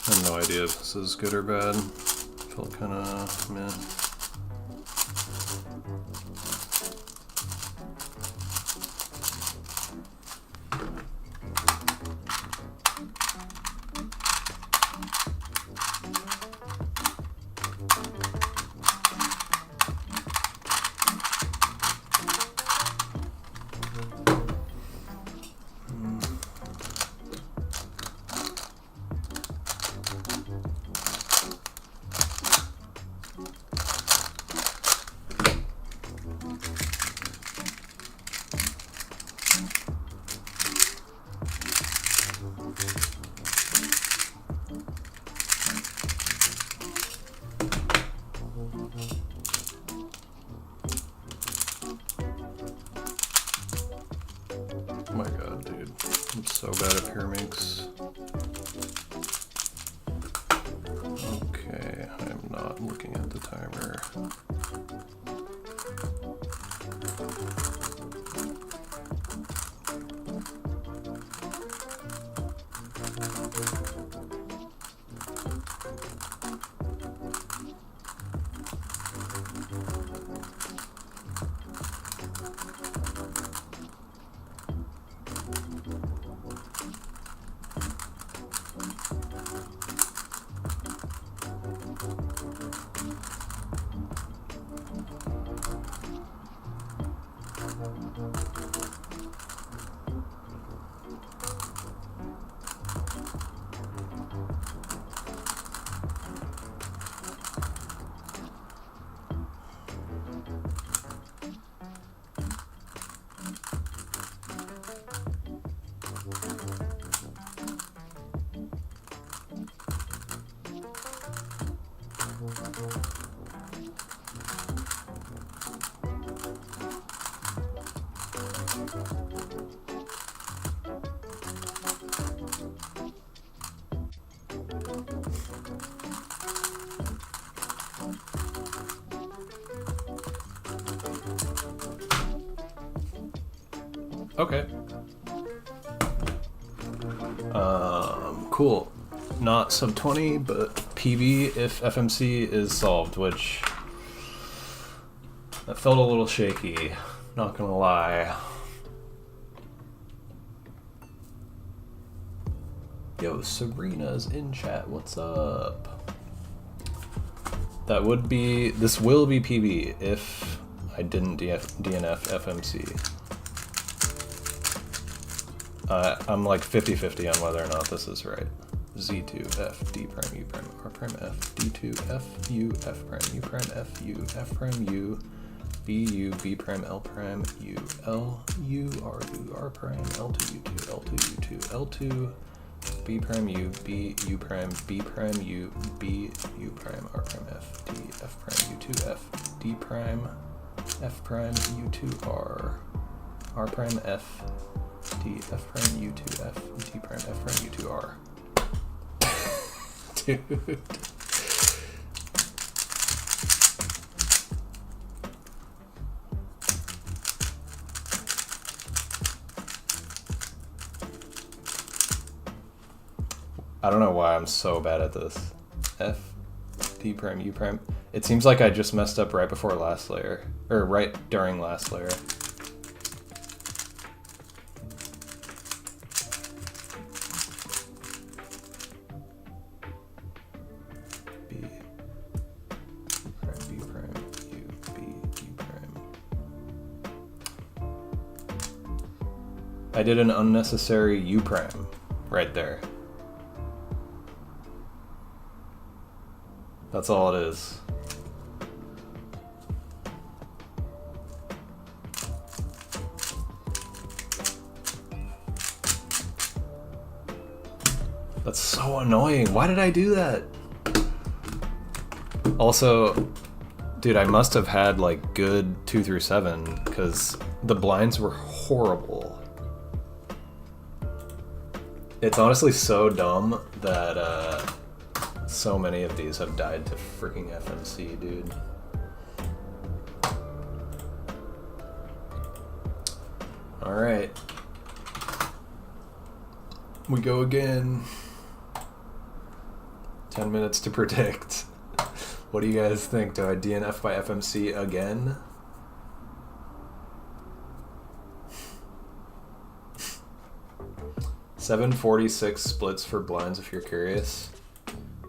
I have no idea if this is good or bad. Felt kind of meh. Oh my god, dude. I'm so bad at pyramids. Okay, I'm not looking at the timer. Okay. Cool. Not sub 20, but PB if FMC is solved, which that felt a little shaky, not gonna lie. Yo, Sabrina's in chat, what's up? That would be, this will be PB if I didn't DNF FMC. I'm like 50-50 on whether or not this is right. Z2 F D prime U prime R prime F D2 F U F prime U prime F U F prime U B U B prime L prime U L U R U R prime L2 U2 L2 U2 L2 B prime U B U prime B prime U B U prime R prime F D F prime U2 F D prime F prime U2 R prime F D F prime U2 F D prime F prime U2 R. Dude. I don't know why I'm so bad at this. F D prime U prime. It seems like I just messed up right before last layer, or right during last layer. I did an unnecessary U prime right there. That's all it is. That's so annoying. Why did I do that? Also, dude, I must have had like good 2 through 7 because the blinds were horrible. It's honestly so dumb that so many of these have died to freaking FMC, dude. All right. We go again. 10 minutes to predict. What do you guys think? Do I DNF by FMC again? $7.46 splits for blinds if you're curious.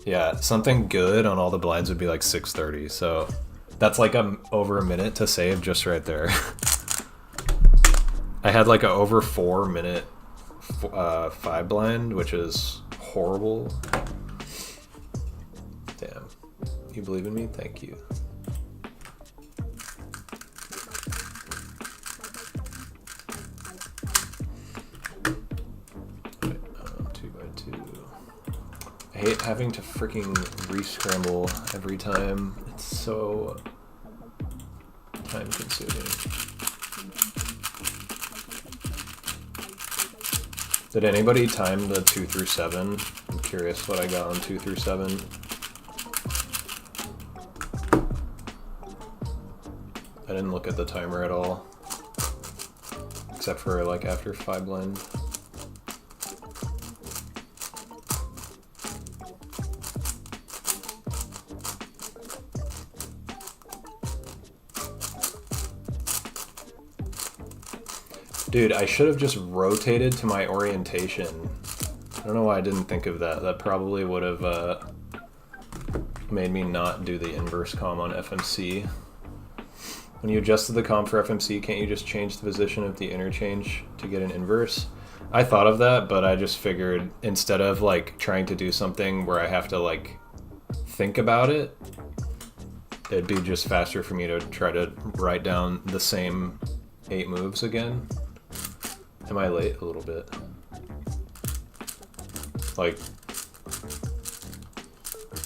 Yeah, something good on all the blinds would be like $6.30, so that's like over a minute to save just right there. I had like a over 4 minute 5 blind, which is horrible. Damn. You believe in me? Thank you. I hate having to freaking re-scramble every time. It's so time consuming. Did anybody time the 2 through 7? I'm curious what I got on 2 through 7. I didn't look at the timer at all. Except for like after 5 blind. Dude, I should have just rotated to my orientation. I don't know why I didn't think of that. That probably would have made me not do the inverse comm on FMC. When you adjusted the comm for FMC, can't you just change the position of the interchange to get an inverse? I thought of that, but I just figured instead of like trying to do something where I have to like think about it, it'd be just faster for me to try to write down the same 8 moves again. Am I late a little bit? Like,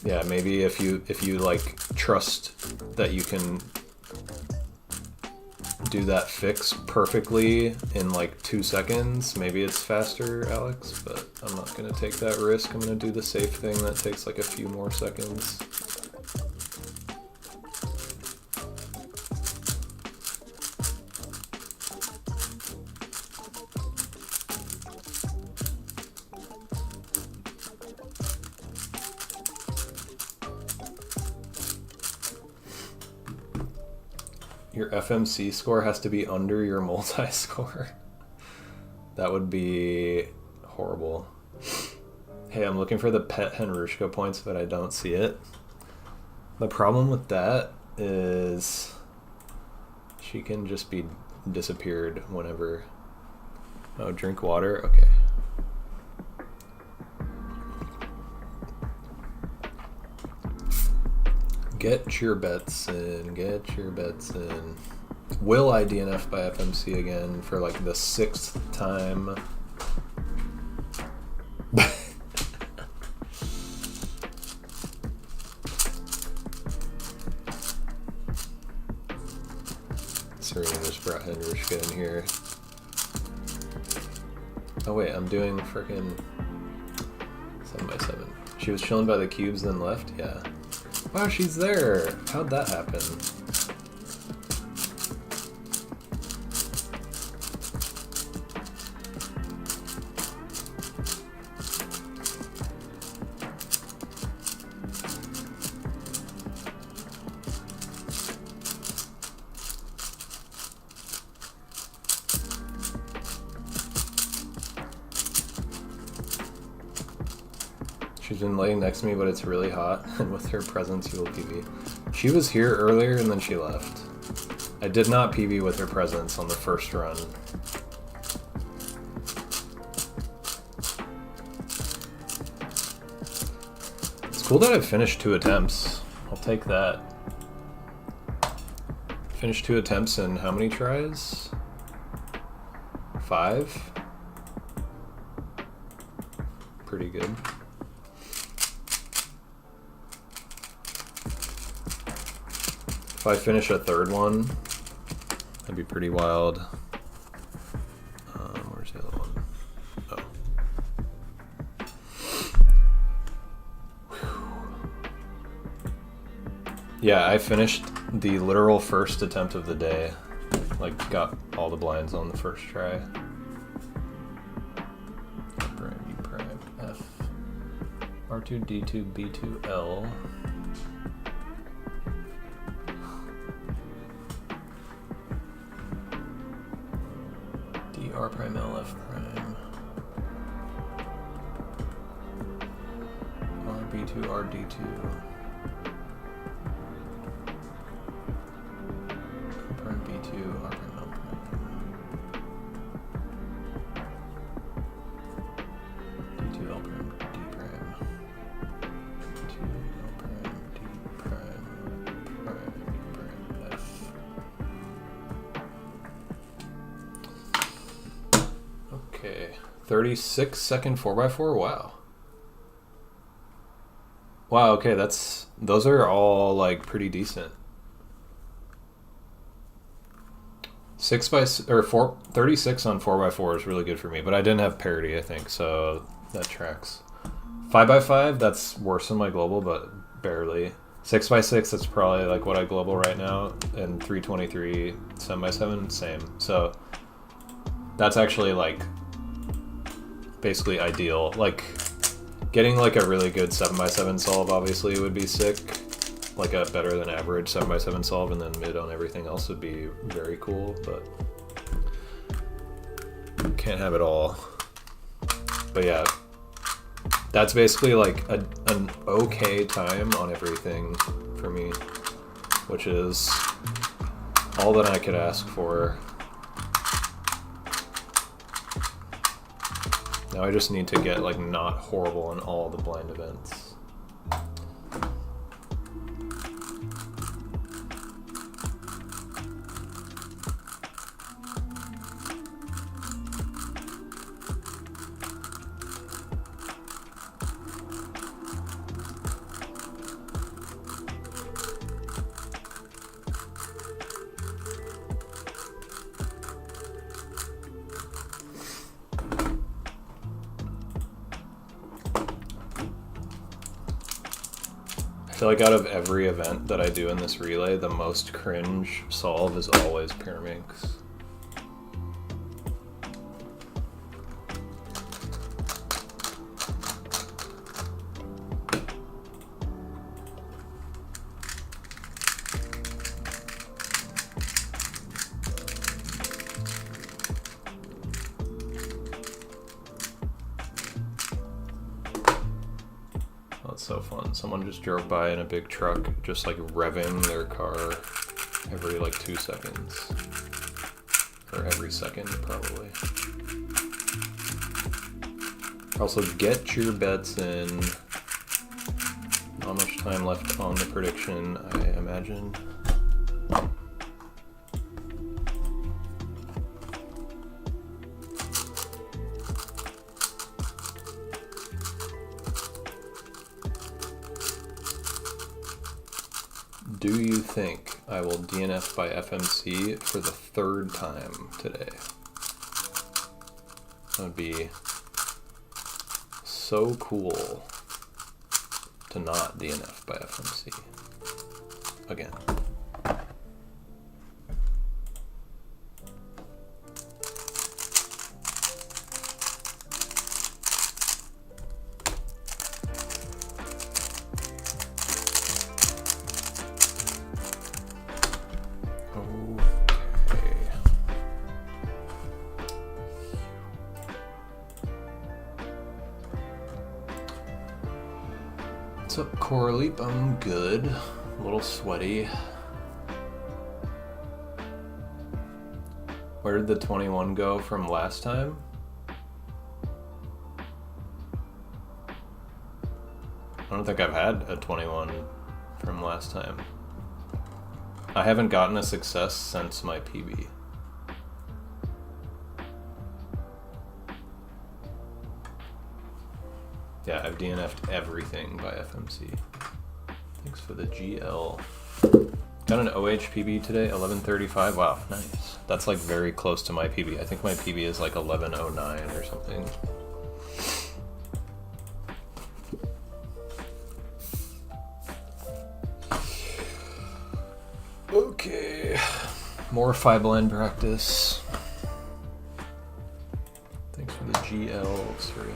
yeah, maybe if you like trust that you can do that fix perfectly in like 2 seconds. Maybe it's faster, Alex, but I'm not gonna take that risk. I'm gonna do the safe thing that takes like a few more seconds. Your FMC score has to be under your multi-score. That would be horrible. Hey, I'm looking for the pet Henrushka points, but I don't see it. The problem with that is she can just be disappeared whenever. Oh, drink water? Okay. Get your bets in, get your bets in. Will I DNF by FMC again for like the 6th time? Serena just brought Henrushka in here. Oh wait, I'm doing frickin' 7x7. She was chilling by the cubes then left? Yeah. Wow, she's there! How'd that happen? She's been laying next to me, but it's really hot, and with her presence, you will PB. She was here earlier, and then she left. I did not PB with her presence on the first run. It's cool that I finished 2 attempts. I'll take that. Finished 2 attempts in how many tries? 5? Pretty good. If I finish a 3rd one, that'd be pretty wild. Where's the other one? Oh. Yeah, I finished the literal first attempt of the day. Like, got all the blinds on the first try. Prime, U prime, F. R2, D2, B2, L. R prime, L, F prime. R, B2, R, D2. L prime, B2, R prime, L prime. D2, L prime, D prime. D2, L prime, D prime, prime, F. Okay, 36-second 4x4. Wow. Wow. Okay, those are all like pretty decent. 36 on 4x4 is really good for me, but I didn't have parity, I think, so that tracks. 5x5, that's worse than my global, but barely. 6x6, that's probably like what I global right now, and 323 7x7, same. So that's actually like basically ideal. Like getting like a really good 7x7 solve obviously would be sick, like a better than average 7x7 solve, and then mid on everything else would be very cool, but can't have it all. But yeah, that's basically like an okay time on everything for me, which is all that I could ask for. Now I just need to get like not horrible in all the blind events. feel like out of every event that I do in this relay, the most cringe solve is always Pyraminx. So fun. Someone just drove by in a big truck, just like revving their car every like 2 seconds. Or every second, probably. Also, get your bets in. Not much time left on the prediction, I imagine. Do you think I will DNF by FMC for the 3rd time today? That would be so cool to not DNF by FMC again. What's up, Corleep? I'm good. A little sweaty. Where did the 21 go from last time? I don't think I've had a 21 from last time. I haven't gotten a success since my PB. Yeah, I've DNF'd everything by FMC. Thanks for the GL. Got an OHPB today, 11:35. Wow, nice. That's like very close to my PB. I think my PB is like 11:09 or something. Okay, more 5-line practice. Thanks for the GL, Serena.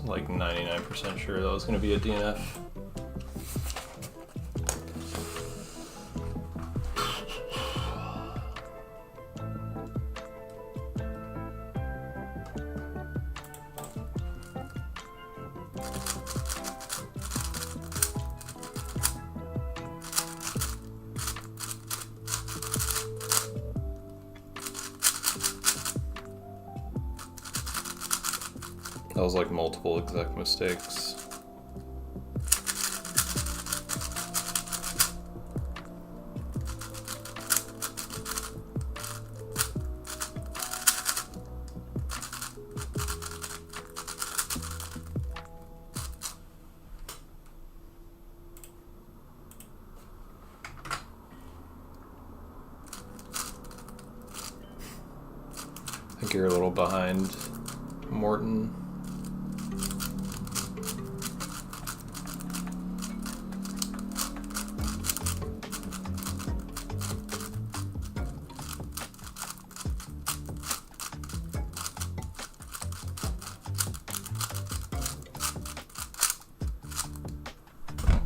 like 99% sure that was going to be a DNF. That was like multiple exec mistakes. I think you're a little behind Morton.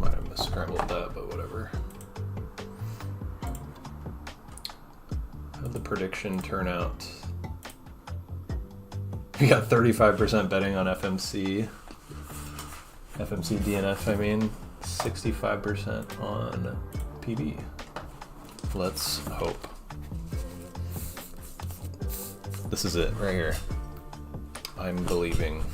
Might have miscrambled that, but whatever. How'd the prediction turn out? We got 35% betting on FMC DNF, I mean, 65% on PB. Let's hope. This is it right here. I'm believing.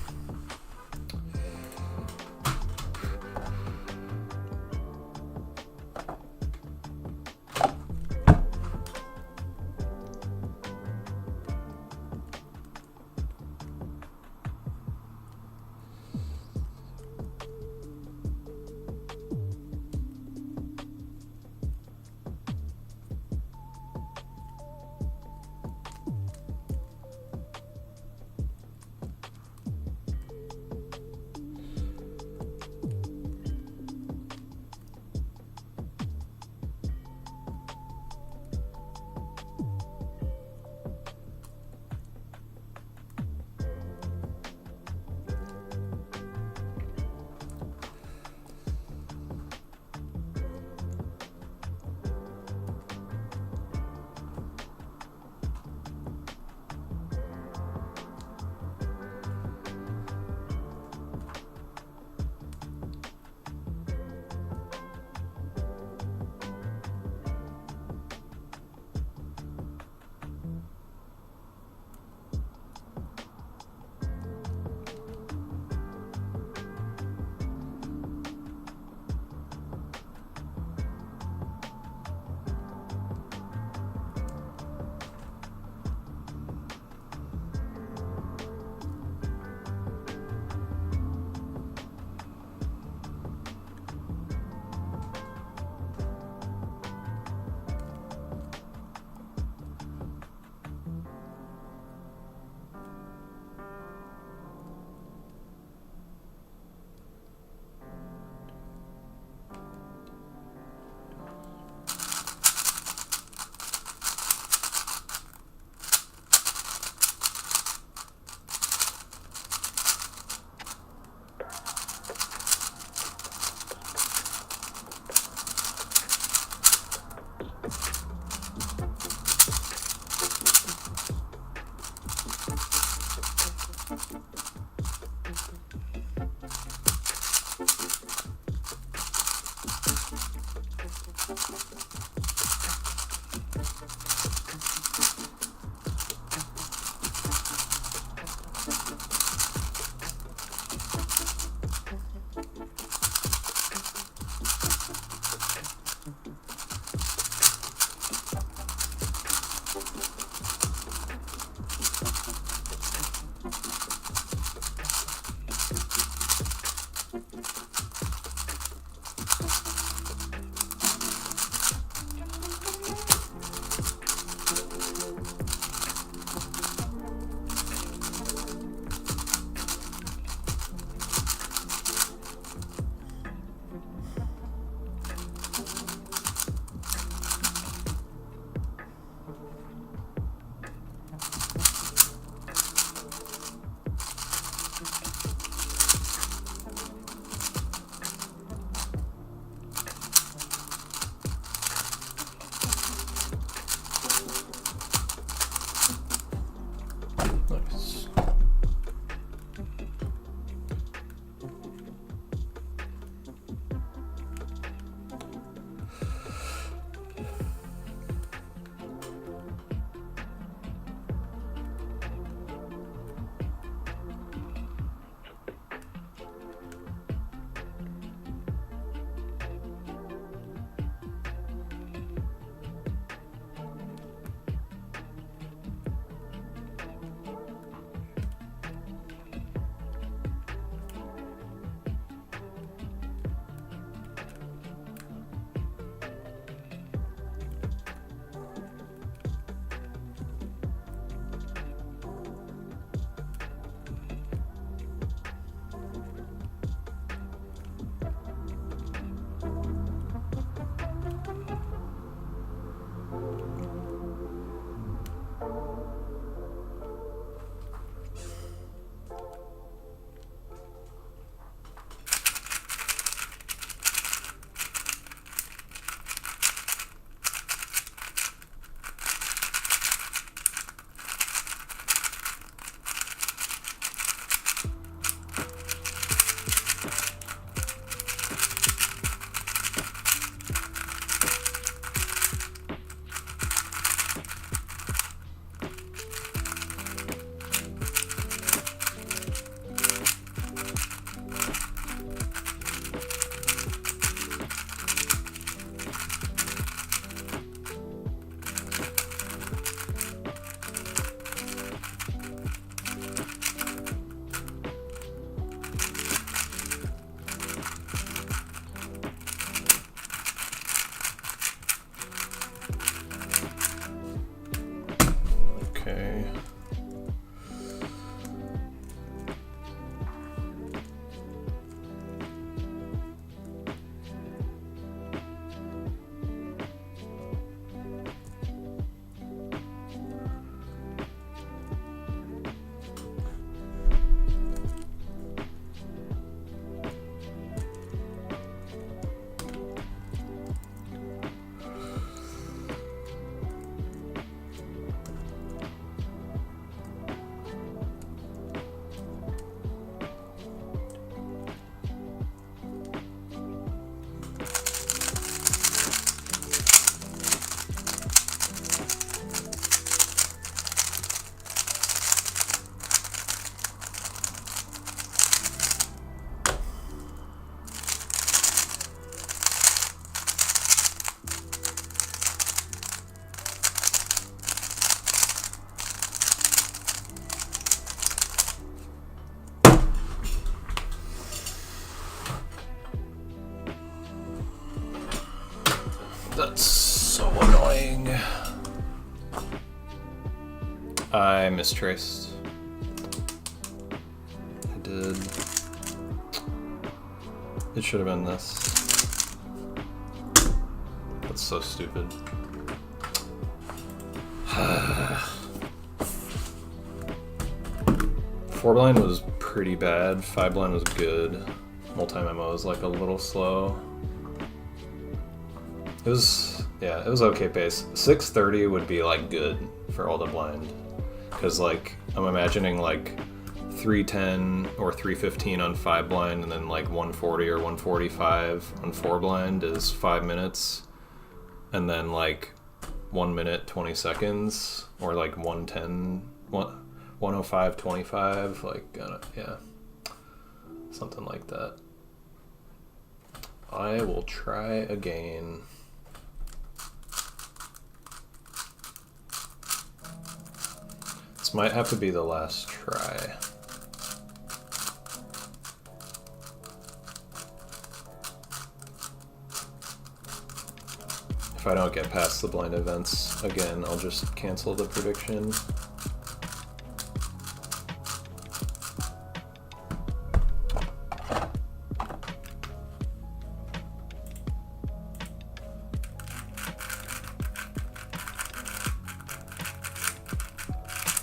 That's so annoying. I mistraced. I did. It should have been this. That's so stupid. Four blind was pretty bad. Five blind was good. Multi-memo was like a little slow. It was, yeah, it was okay pace. 630 would be like good for all the blind. Cause like, I'm imagining like 310 or 315 on 5 blind and then like 140 or 145 on 4 blind is 5 minutes. And then like 1 minute 20 seconds or like 110, 105 25, like, yeah, something like that. I will try again. This might have to be the last try. If I don't get past the blind events again, I'll just cancel the prediction.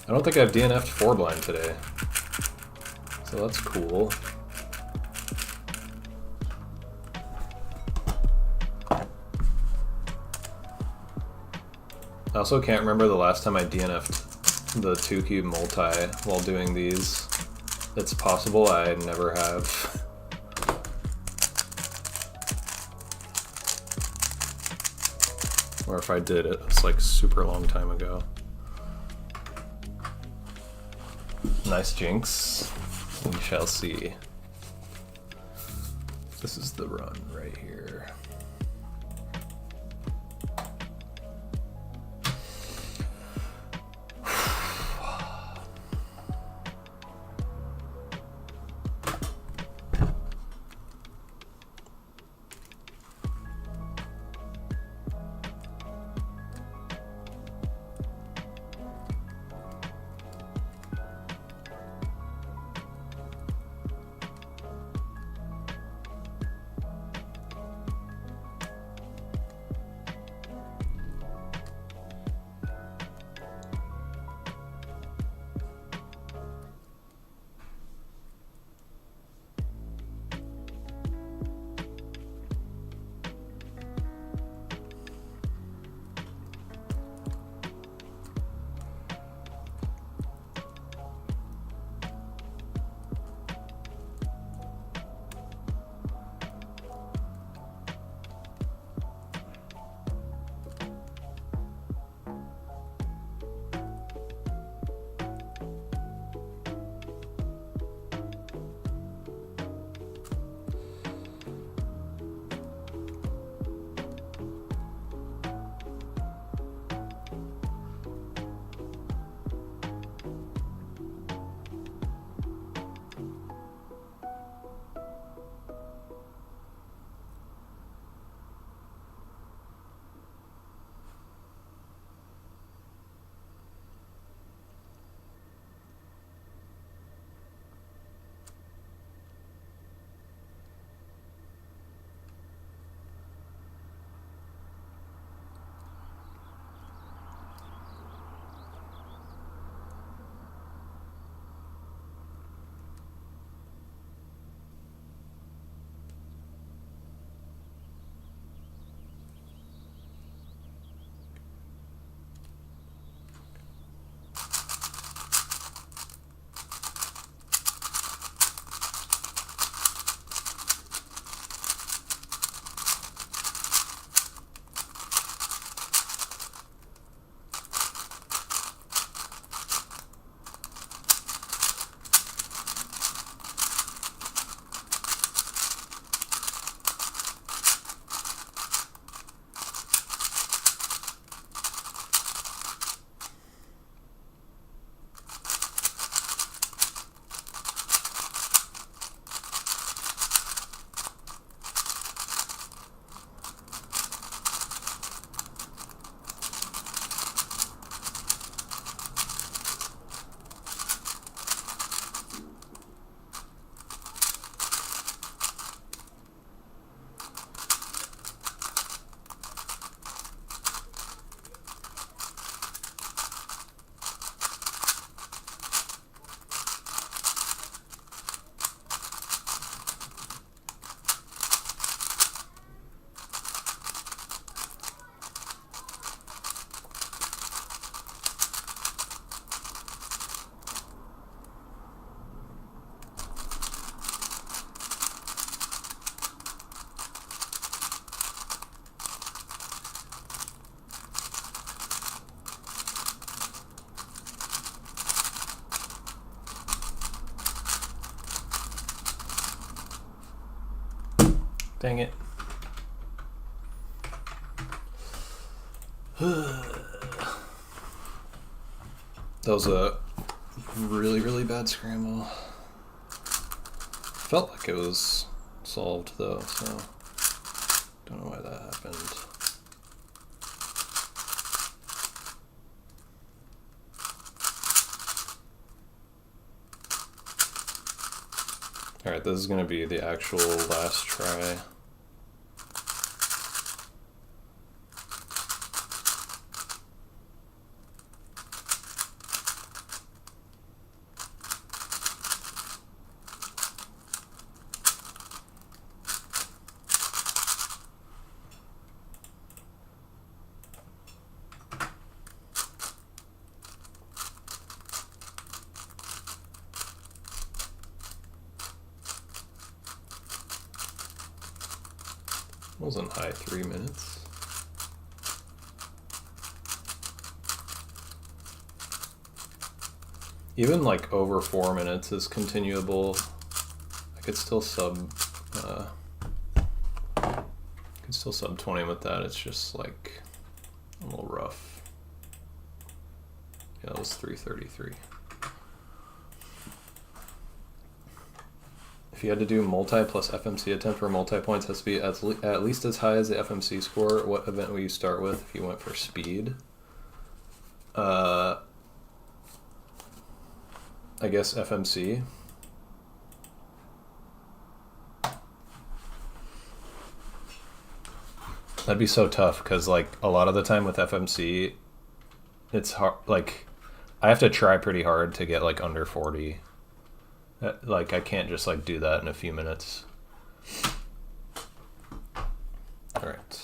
I don't think I've DNF'd 4 blind today, so that's cool. I also can't remember the last time I DNF'd the 2-cube multi while doing these. It's possible I never have. Or if I did, it's like super long time ago. Nice jinx. We shall see. This is the run right here. Dang it. That was a really, really bad scramble. Felt like it was solved though, so don't know why that happened. Alright, this is going to be the actual last try. Wasn't high 3 minutes. Even like over 4 minutes is continuable. I could still sub 20 with that. It's just like a little rough. Yeah, it was 3:33. If you had to do multi plus FMC attempt for multi points, has to be at least as high as the FMC score. What event will you start with if you went for speed? I guess FMC. That'd be so tough because like a lot of the time with FMC, it's hard. Like I have to try pretty hard to get like under 40. Like I can't just like do that in a few minutes. All right.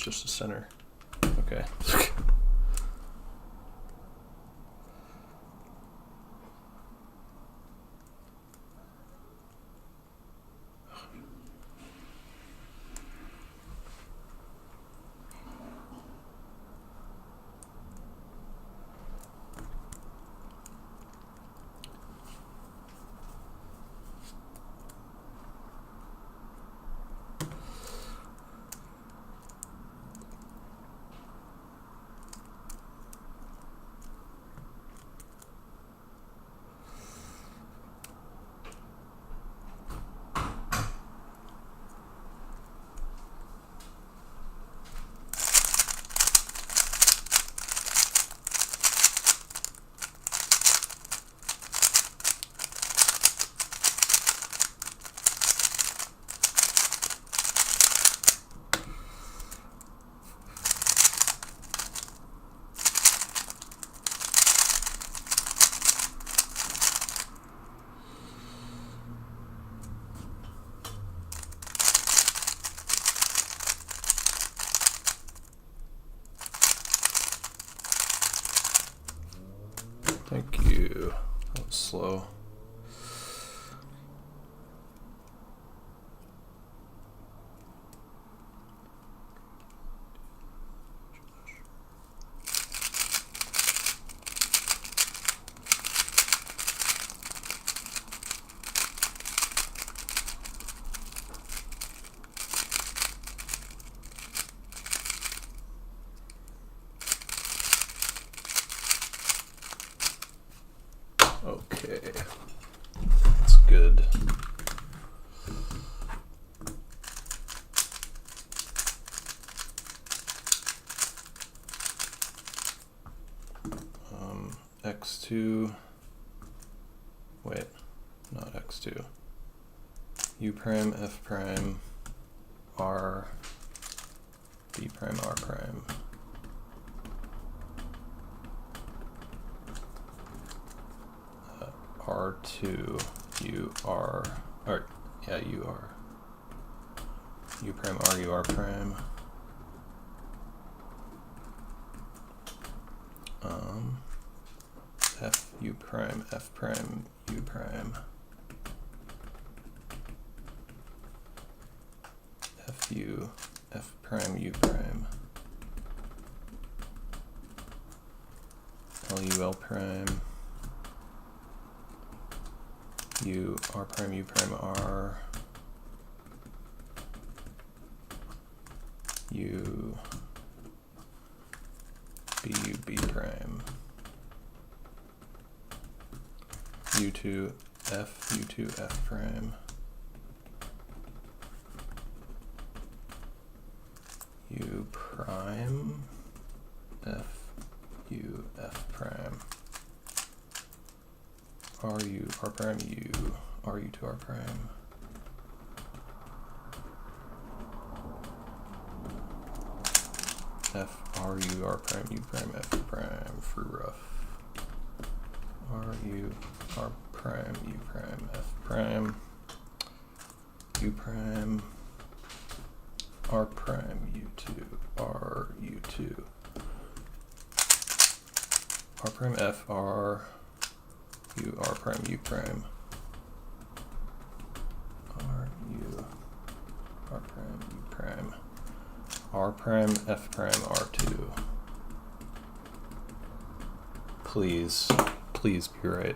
just a center. Okay. Thank you. That was slow. Okay, that's good. X2, wait, not X2, U prime, F prime, R, B prime, R prime. R2, U, R, or, yeah, U, R. U prime, R, U, R prime. F, U prime, F prime, U prime. F, U, F prime, U prime. L, U, L prime. U, R prime, U prime, R. U, B, U, B prime. U2, F, U2, F prime. U prime, F, U, F prime. R, U, R prime, U, R, U2, R prime. F, R, U, R prime, U prime, F prime for rough. R, U, R prime, U prime, F prime, U prime, R prime, U2, R, U2, R prime, F, R, U, R prime, U prime, R, U, R prime, U prime, R prime, F prime, R2. Please, please be right.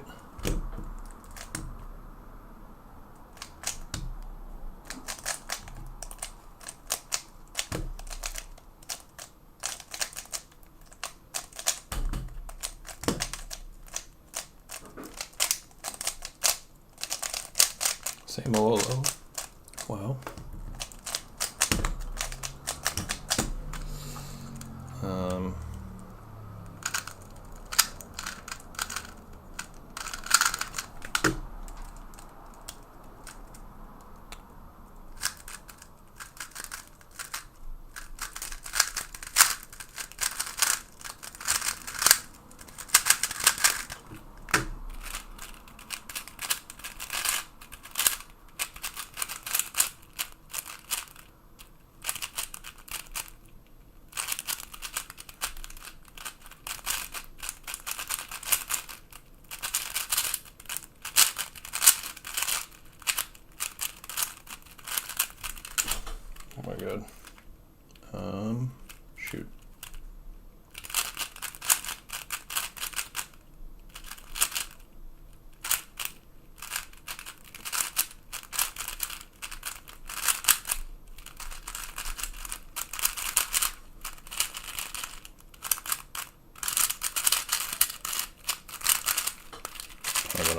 Same Olo. Wow.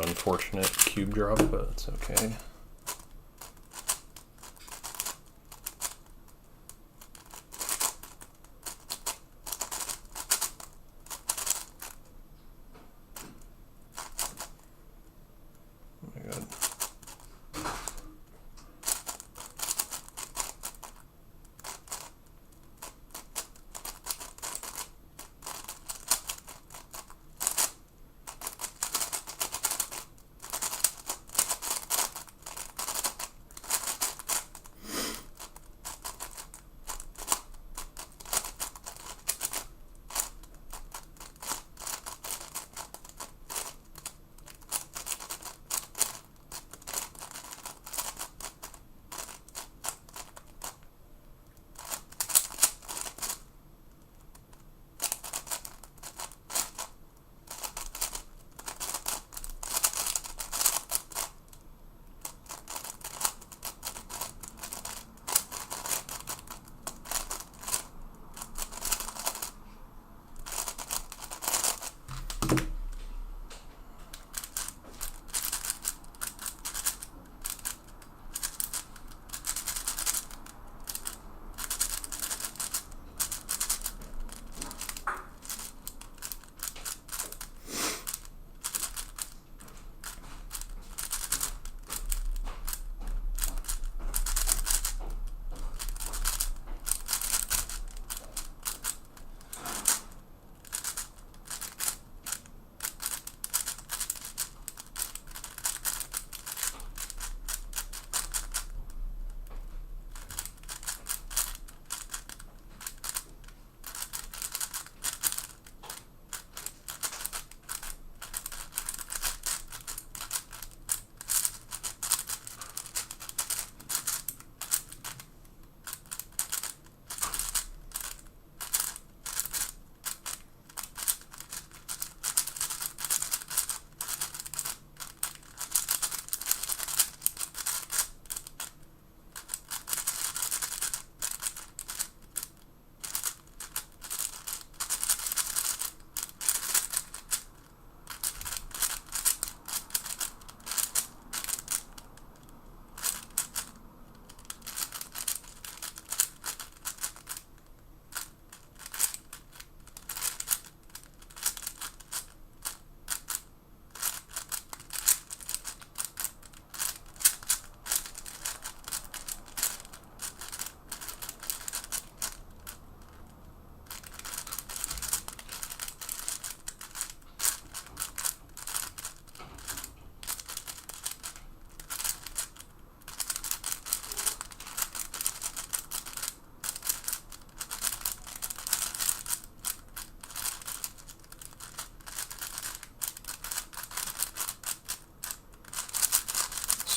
unfortunate cube drop, but it's okay. Oh my god.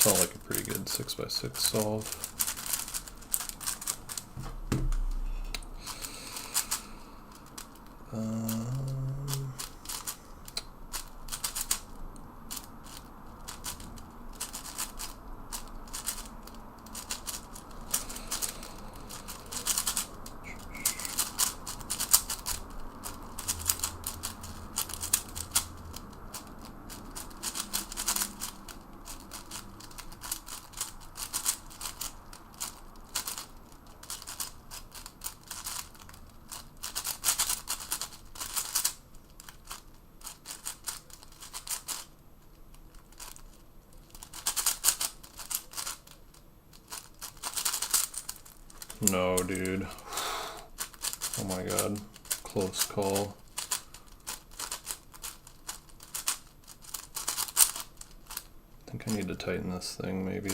Saw like a pretty good 6x6 solve. No, dude. Oh my god. Close call. I think I need to tighten this thing, maybe.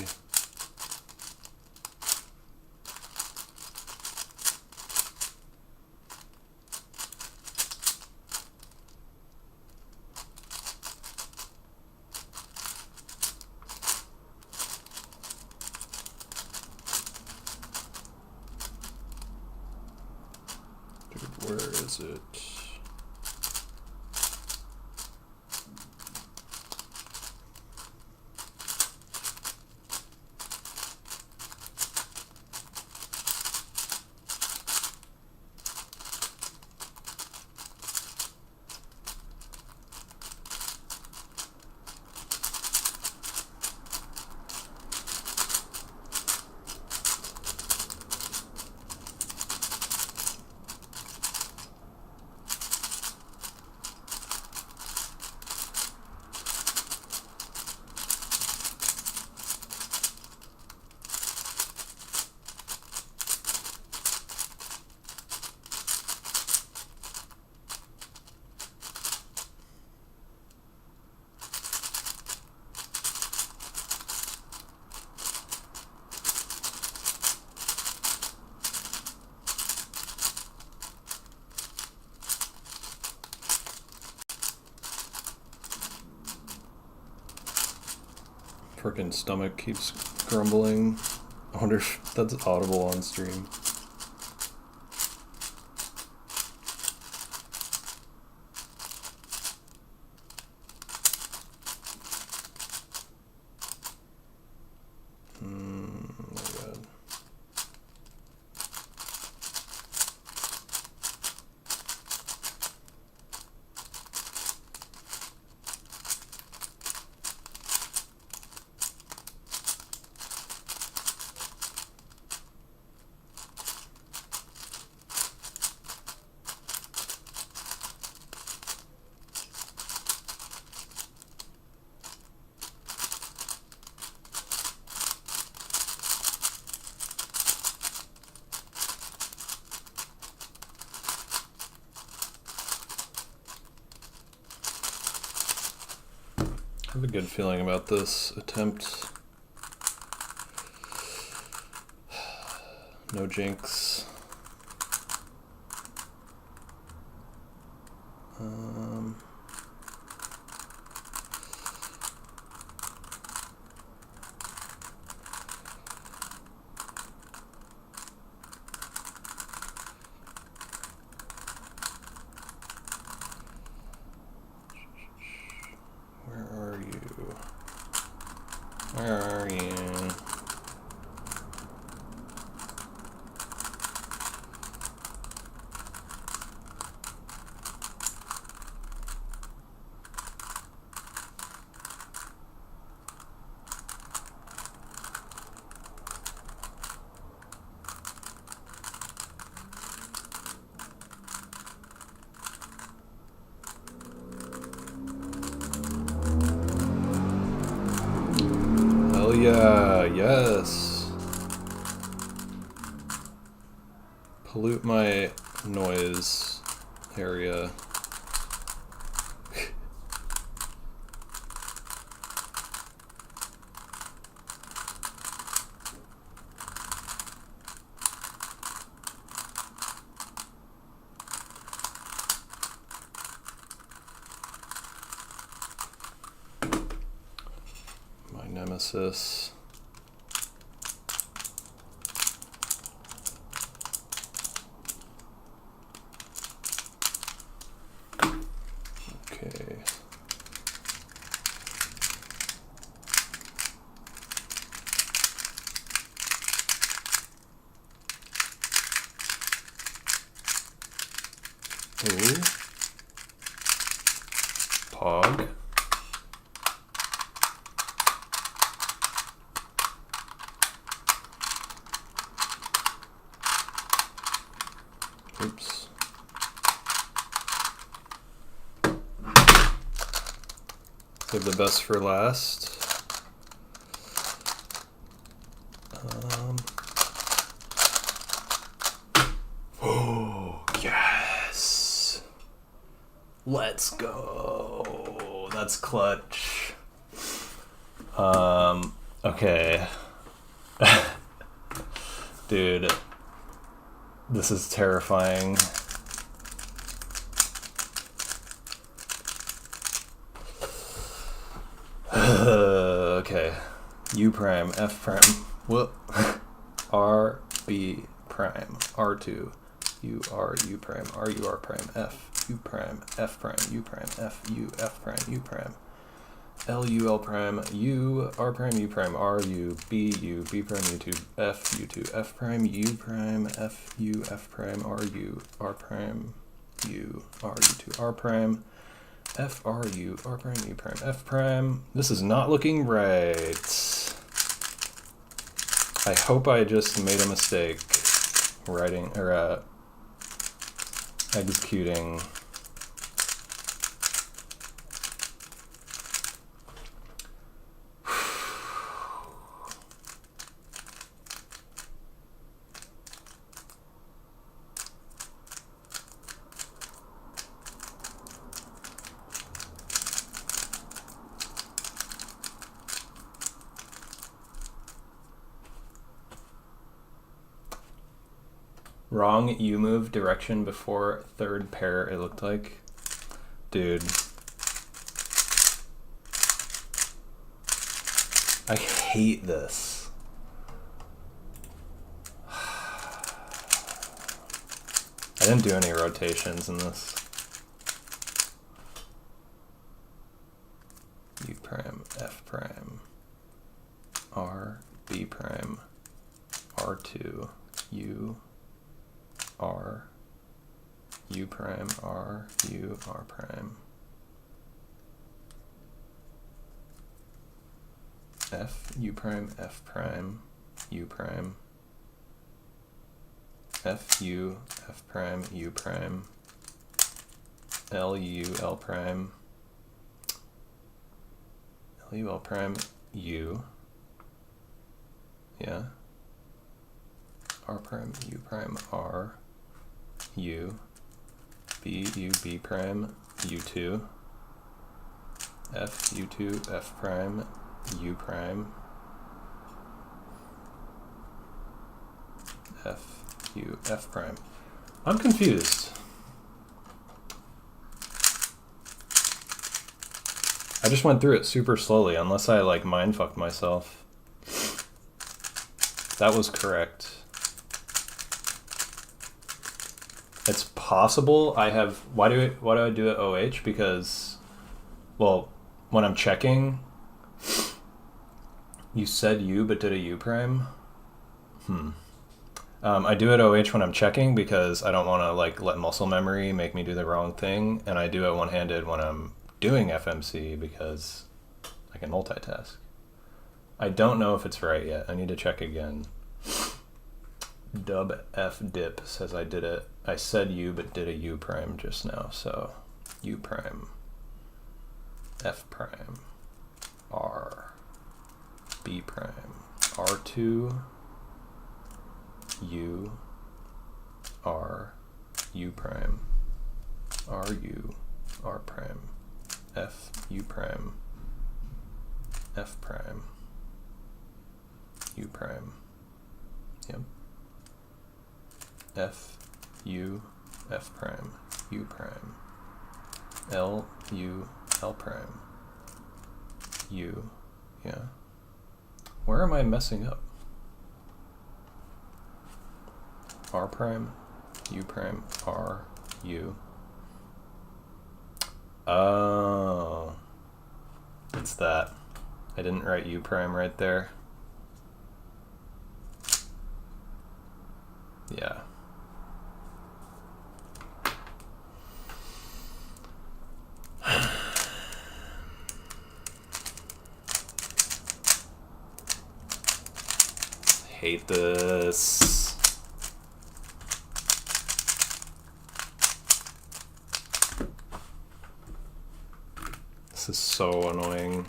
Where is it? Frickin' stomach keeps grumbling. I wonder if that's audible on stream. I have a good feeling about this attempt. No jinx. Where are you? Hell yeah, yes. Pollute my noise area. My nemesis. Okay. Ooh. Pog. Oops. Save the best for last. Oh, yes. Let's go. That's clutch. Okay. Dude, this is terrifying. Okay. U prime, F prime. Whoop. R, B prime, R2. U, R, U prime, R, U, R prime, F, U prime, F prime, U prime, F, U, F prime, U prime. L, U, L prime, U, R prime, U prime, R, U, B prime, U2, F, U2, F prime, U prime, F, U, F prime, R, U, R prime, U, R, U2, R prime, F, R, U, R prime, U prime, F prime. This is not looking right. I hope I just made a mistake writing, or executing. Wrong U move direction before third pair, it looked like. Dude. I hate this. I didn't do any rotations in this. U prime, F prime, R, B prime, R2, U, R, U prime, R, U, R prime, F, U prime, F prime, U prime, F, U, F prime, U prime, L, U, L prime, L, U, L prime, U, yeah, R prime, U prime, R, U, B, U, B prime, U2, F, U2, F prime, U prime, F, U, F prime. I'm confused. I just went through it super slowly, unless I like mindfucked myself. That was correct. It's possible I have, why do I do it OH? Because, well, when I'm checking, you said U but did a U prime? I do it OH when I'm checking because I don't want to like let muscle memory make me do the wrong thing, and I do it one-handed when I'm doing FMC because I can multitask. I don't know if it's right yet. I need to check again. Dub F dip says I did it. I said U but did a U prime just now, so U prime, F prime, R, B prime, R2, U, R, U prime, R, U, R prime, F, U prime, F prime, U prime, yep, F, U, F prime, U prime, L, U, L prime, U, yeah. Where am I messing up? R prime, U prime, R, U. Oh, it's that. I didn't write U prime right there. Yeah. Hate this. This is so annoying.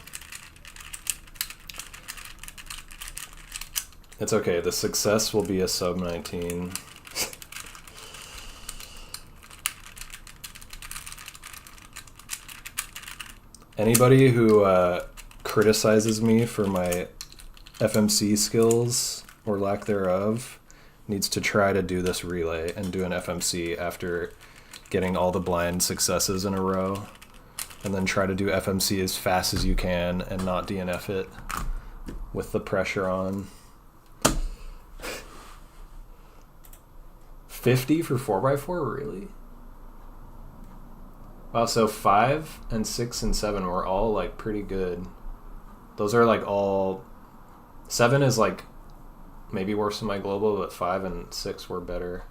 It's okay, the success will be a sub-19. Anybody who criticizes me for my FMC skills or lack thereof needs to try to do this relay and do an FMC after getting all the blind successes in a row, and then try to do FMC as fast as you can and not DNF it with the pressure on. 50 for 4x4, really? Wow, so 5 and 6 and 7 were all like pretty good. Those are like all, 7 is like maybe worse than my global, but 5 and 6 were better.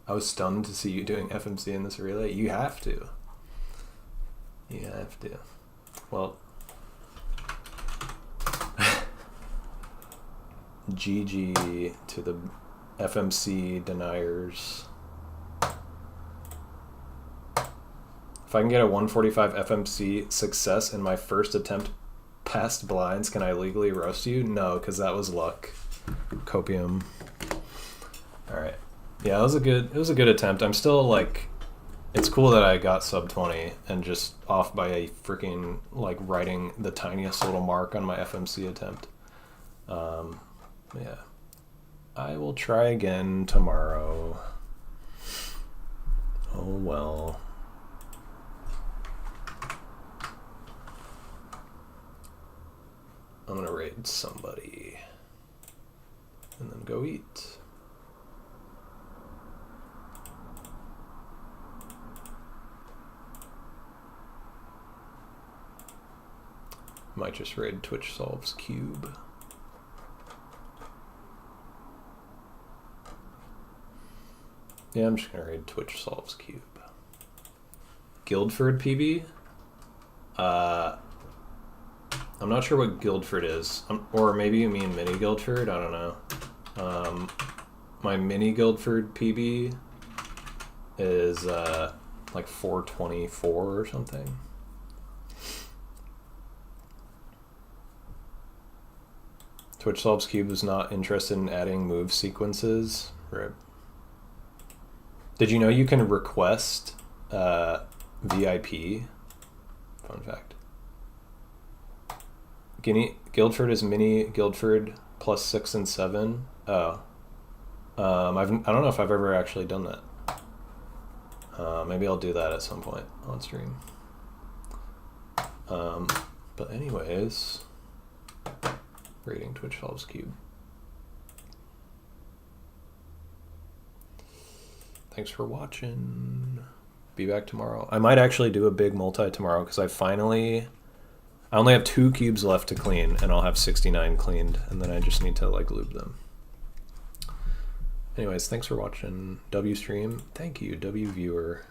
I was stunned to see you doing FMC in this relay. You have to. You have to. Well, GG to the FMC deniers. If I can get a 145 FMC success in my first attempt past blinds, can I legally roast you? No, because that was luck. Copium. All right. Yeah, it was a good attempt. I'm still like, it's cool that I got sub 20 and just off by a freaking like writing the tiniest little mark on my FMC attempt. Yeah, I will try again tomorrow. Oh well. I'm gonna raid somebody and then go eat. Might just raid Twitch Solves Cube. Yeah, I'm just gonna raid Twitch Solves Cube. Guildford PB? I'm not sure what Guildford is. Or maybe you mean mini Guildford? I don't know. My mini Guildford PB is like 424 or something. Twitch Solves Cube is not interested in adding move sequences. Right. Did you know you can request VIP? Fun fact. Guildford is mini Guildford plus 6 and 7. Oh. I don't know if I've ever actually done that. Maybe I'll do that at some point on stream. But anyways, rating Twitch Solves Cube. Thanks for watching. Be back tomorrow. I might actually do a big multi tomorrow because I only have 2 cubes left to clean, and I'll have 69 cleaned, and then I just need to like lube them. Anyways, thanks for watching. W stream. Thank you, W viewer.